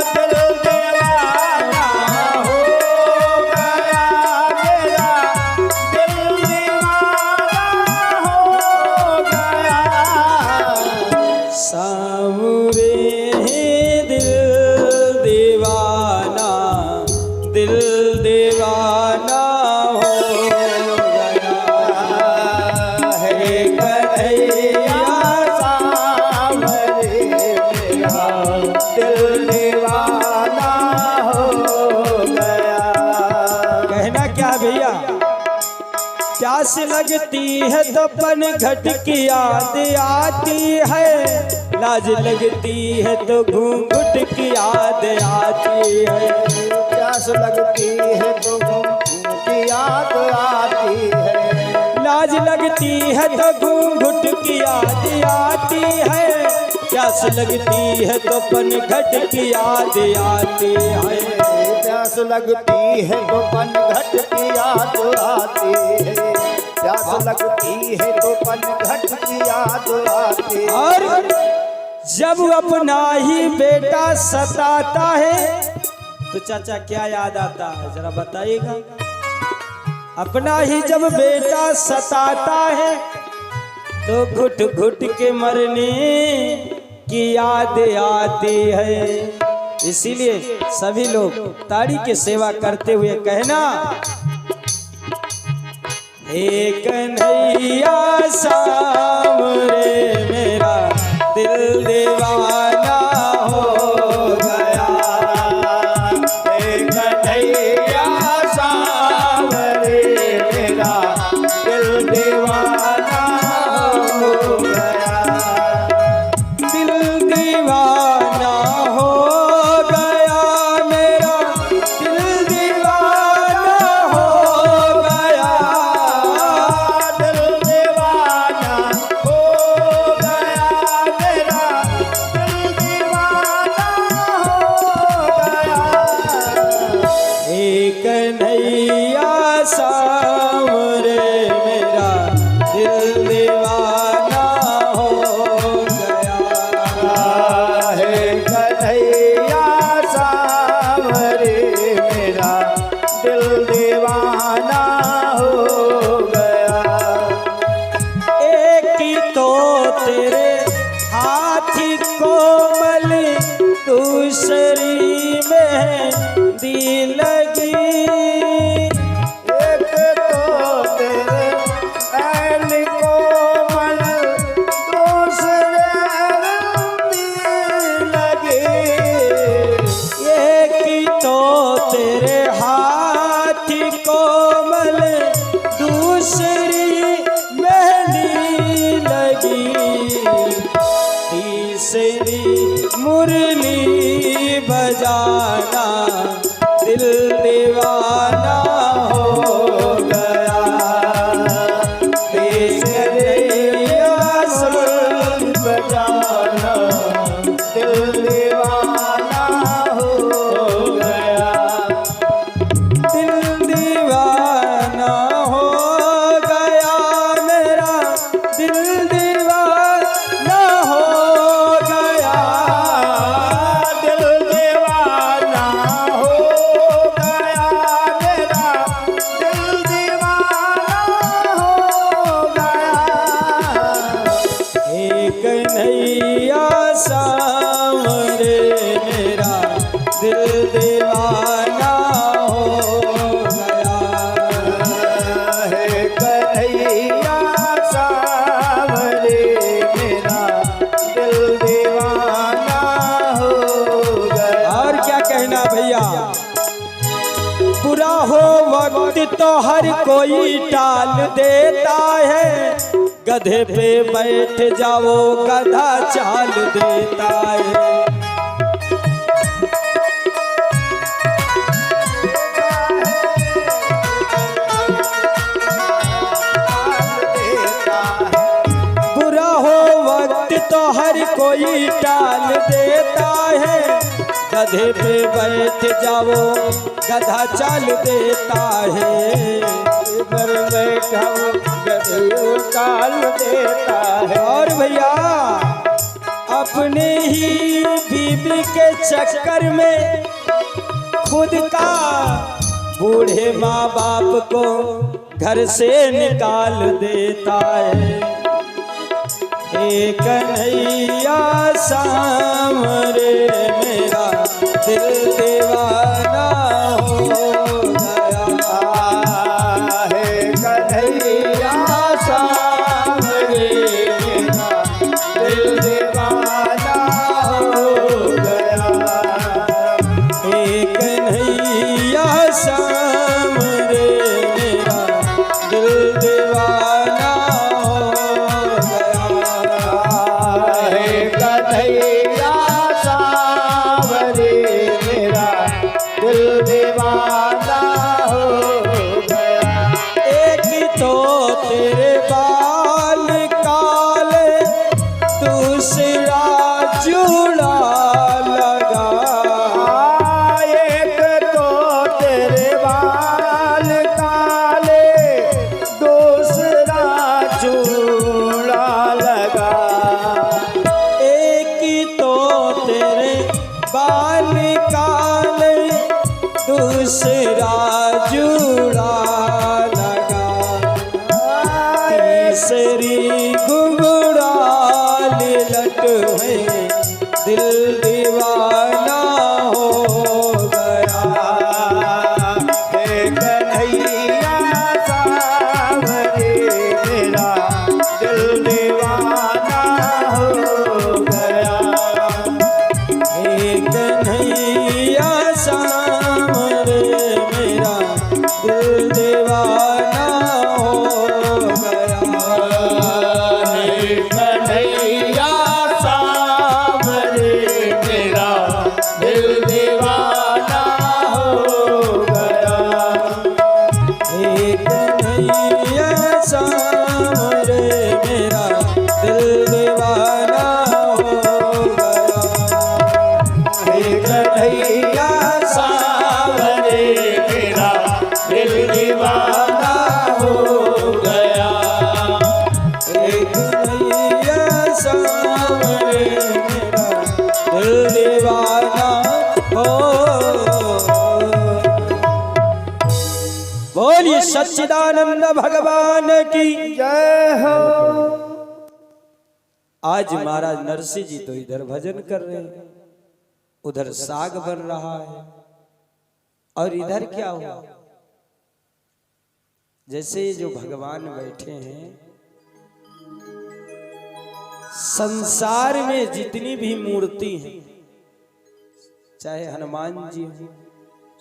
दिल दीवाना हो गया मेरा, दिल दीवाना हो गया। सामरे दिल दीवाना, दिल दीवाना हो गया। हे कन्हैया सामरे मेरा दिल दीवाना हो गया। कहना क्या भैया? प्यास लगती है तो पन घट की याद आती है, लाज लगती है तो घूंघट की याद आती है। प्यास लगती है तो की याद आती है। लाज लगती है तो घूंघट की याद आती है, प्यास लगती है तो पन घट की याद आती है। प्यास लगती है तो पन घट की याद आती है। प्यास लगती है तो पन घट की याद आती है। और जब अपना ही बेटा सताता है तो चाचा क्या याद आता है जरा बताइएगा? अपना ही जब बेटा सताता है तो घुट घुट के मरने की याद आती है। इसीलिए सभी लोग ताड़ी की सेवा करते हुए कहना, हे कन्हैया सामरे मेरा दिल दीवाना हो गया। हे कन्हैया सामरे मेरा दिल दीवाना हो गया। दिल दीवाना हो मुरली बजाना दिल दीवाना हो गया। देख कन्हैया सुर बजाना दिल दीवाना हो गया। दिल दीवाना हो गया मेरा, दिल दीवाना हो गया। दिल दीवाना हो गया मेरा, दिल दीवाना हो गया। एक नैया सामरे मेरा दिल दीवाना हो गया। है कन्हैया सावरे मेरा दिल दीवाना हो गया। और क्या कहना भैया, बुरा हो वक्त तो हर कोई टाल देता है, गधे पे बैठ जाओ गधा चाल देता है। बुरा हो वक्त तो हर कोई टाल देता है, गधे पे बैठ जाओ गधा चाल देता है। इधर बैठा गधे काल देता है। और भैया अपने ही बीबी के चक्कर में खुद का बूढ़े माँ बाप को घर से निकाल देता है। एक कन्हैया सामरे मेरा दिल दीवाना हो गया। है कन्हैया सावरे मेरा दिल दीवाना हो गया। एक कन्हैया सामरे मेरा दिल दीवाना हो गया। है कन्हैया सावरे मेरा दिल दीवाना हो गया। एक तो तेरे बाल काले, दूसरा चूड़ा लगा। एक तो तेरे बाल काले, दूसरा चूड़ा लगा। एक तो तेरे बाल काले, दूसरा जूड़ा लगा। तीसरी घुंघराल लट है, दिल दीवाना हो गया। हे कन्हैया सावरे मेरा दिल दीवाना हो गया। एक कन्हैया सामरे मेरा दिल दीवाना हो गया। हे कन्हैया सावरे मेरा दिल दीवाना हो गया। एक कन्हैया सामरे मेरा दिल दीवाना हो गया। हे कन्हैया सावरे मेरा दिल दीवाना हो गया। एक कन्हैया सामरे मेरा दिल दीवाना हो। बोलिए सच्चिदानंद भगवान की। जय हो। आज महाराज नरसिंह जी तो इधर भजन कर रहे हैं, उधर साग बन रहा है, और इधर क्या हुआ, जैसे जो भगवान बैठे हैं, संसार में जितनी भी मूर्ति हैं, चाहे हनुमान जी हो,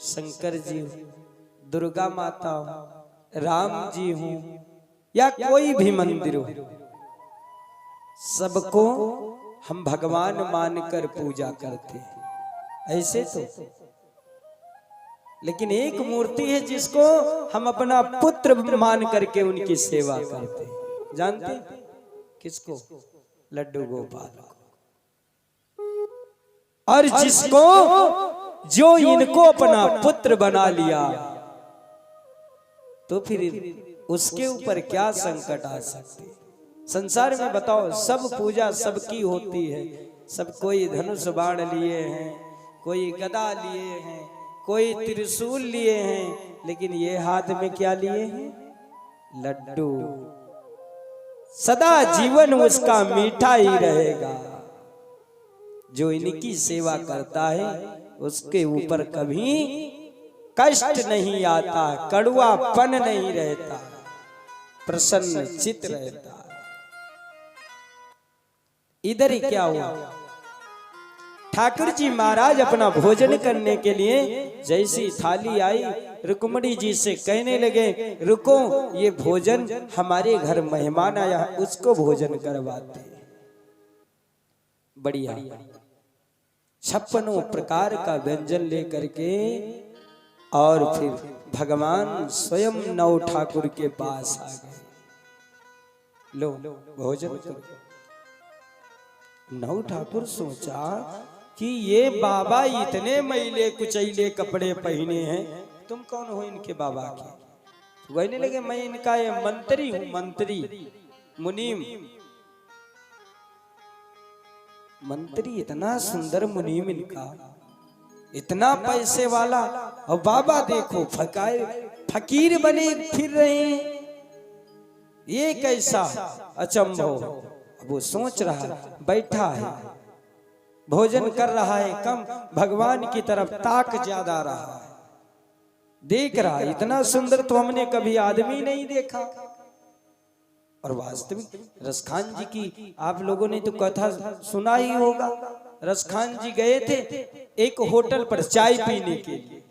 शंकर जी हो, दुर्गा माता हो, राम जी हो, या कोई भी मंदिर हो, सबको हम भगवान मानकर पूजा करते हैं, ऐसे तो। लेकिन एक मूर्ति है जिसको हम अपना पुत्र मान करके उनकी सेवा करते हैं। जानते हैं किसको? लड्डू गोपाल को। और जिसको जो इनको अपना पुत्र बना लिया तो फिर उसके ऊपर क्या संकट आ सकते? संसार में बताओ, सब पूजा सबकी होती है, सब कोई धनुष बाण लिए हैं, कोई गदा लिए हैं, कोई त्रिशूल लिए हैं, लेकिन ये हाथ में क्या लिए हैं? लड्डू। सदा जीवन उसका मीठा ही रहेगा। जो इनकी सेवा करता है उसके ऊपर कभी कष्ट नहीं आता, कड़वापन नहीं रहता, प्रसन्न चित्त रहता। इधर ही क्या हुआ, ठाकुर जी महाराज अपना भोजन करने के लिए जैसी थाली आई, रुक्मणी जी से कहने लगे, रुको, ये भोजन हमारे घर मेहमान आया, उसको भोजन करवाते। बढ़िया 56 प्रकार का व्यंजन लेकर के और फिर भगवान स्वयं नौ ठाकुर के पास आ गए। लो भोजन करो। नौ ठाकुर सोचा कि ये बाबा इतने मैले कुचैले कपड़े पहने हैं, तुम कौन हो इनके बाबा के? कहने लगे, मैं इनका ये मंत्री हूं, मंत्री मुनीम। मंत्री, इतना सुंदर मुनीम इनका, इतना पैसे वाला, और बाबा देखो फकीर बने फिर रहे हैं, ये कैसा अचंभव। अब वो सोच रहा है, बैठा है, भोजन कर रहा है कम, भगवान की तरफ ताक ज्यादा रहा है, देख रहा है, इतना सुंदर तो हमने कभी आदमी नहीं देखा। और वास्तविक रसखान जी की आप लोगों ने तो कथा सुना ही होगा। रसखान जी गए थे एक होटल पर चाय पीने के लिए,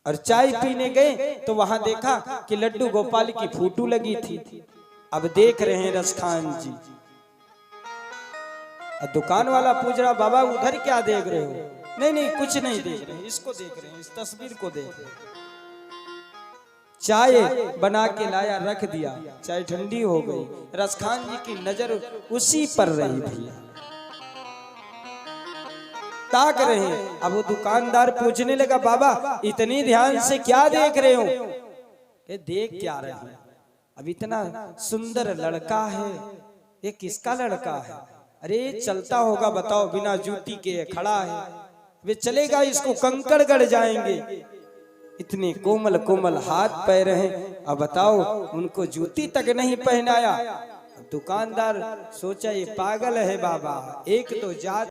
और चाय पीने गए तो वहां देखा कि लड्डू गोपाल की फोटो लगी थी। अब देख रहे हैं रसखान जी, दुकान वाला पूछ रहा, बाबा उधर क्या देख रहे हो? नहीं नहीं कुछ नहीं देख रहे, इसको देख रहे हैं, इस तस्वीर को देख रहे हैं। चाय बना के लाया, रख दिया, चाय ठंडी हो गई, रसखान जी की नजर उसी पर रही भैया, ताक रहे हैं। अब वो दुकानदार पूछने लगा, बाबा इतनी ध्यान से क्या देख रहे हो? ये देख क्या रहे हैं? अब इतना सुंदर लड़का है, ये किसका लड़का है? अरे चलता होगा, बताओ, बिना जूती के खड़ा है, वे चलेगा, इसको कंकड़ गड़ जाएंगे। इतने कोमल कोमल हाथ पैर हैं, अब बताओ उनको जूती तक नहीं पहनाया। दुकानदार सोचा ये पागल है बाबा, एक तो जात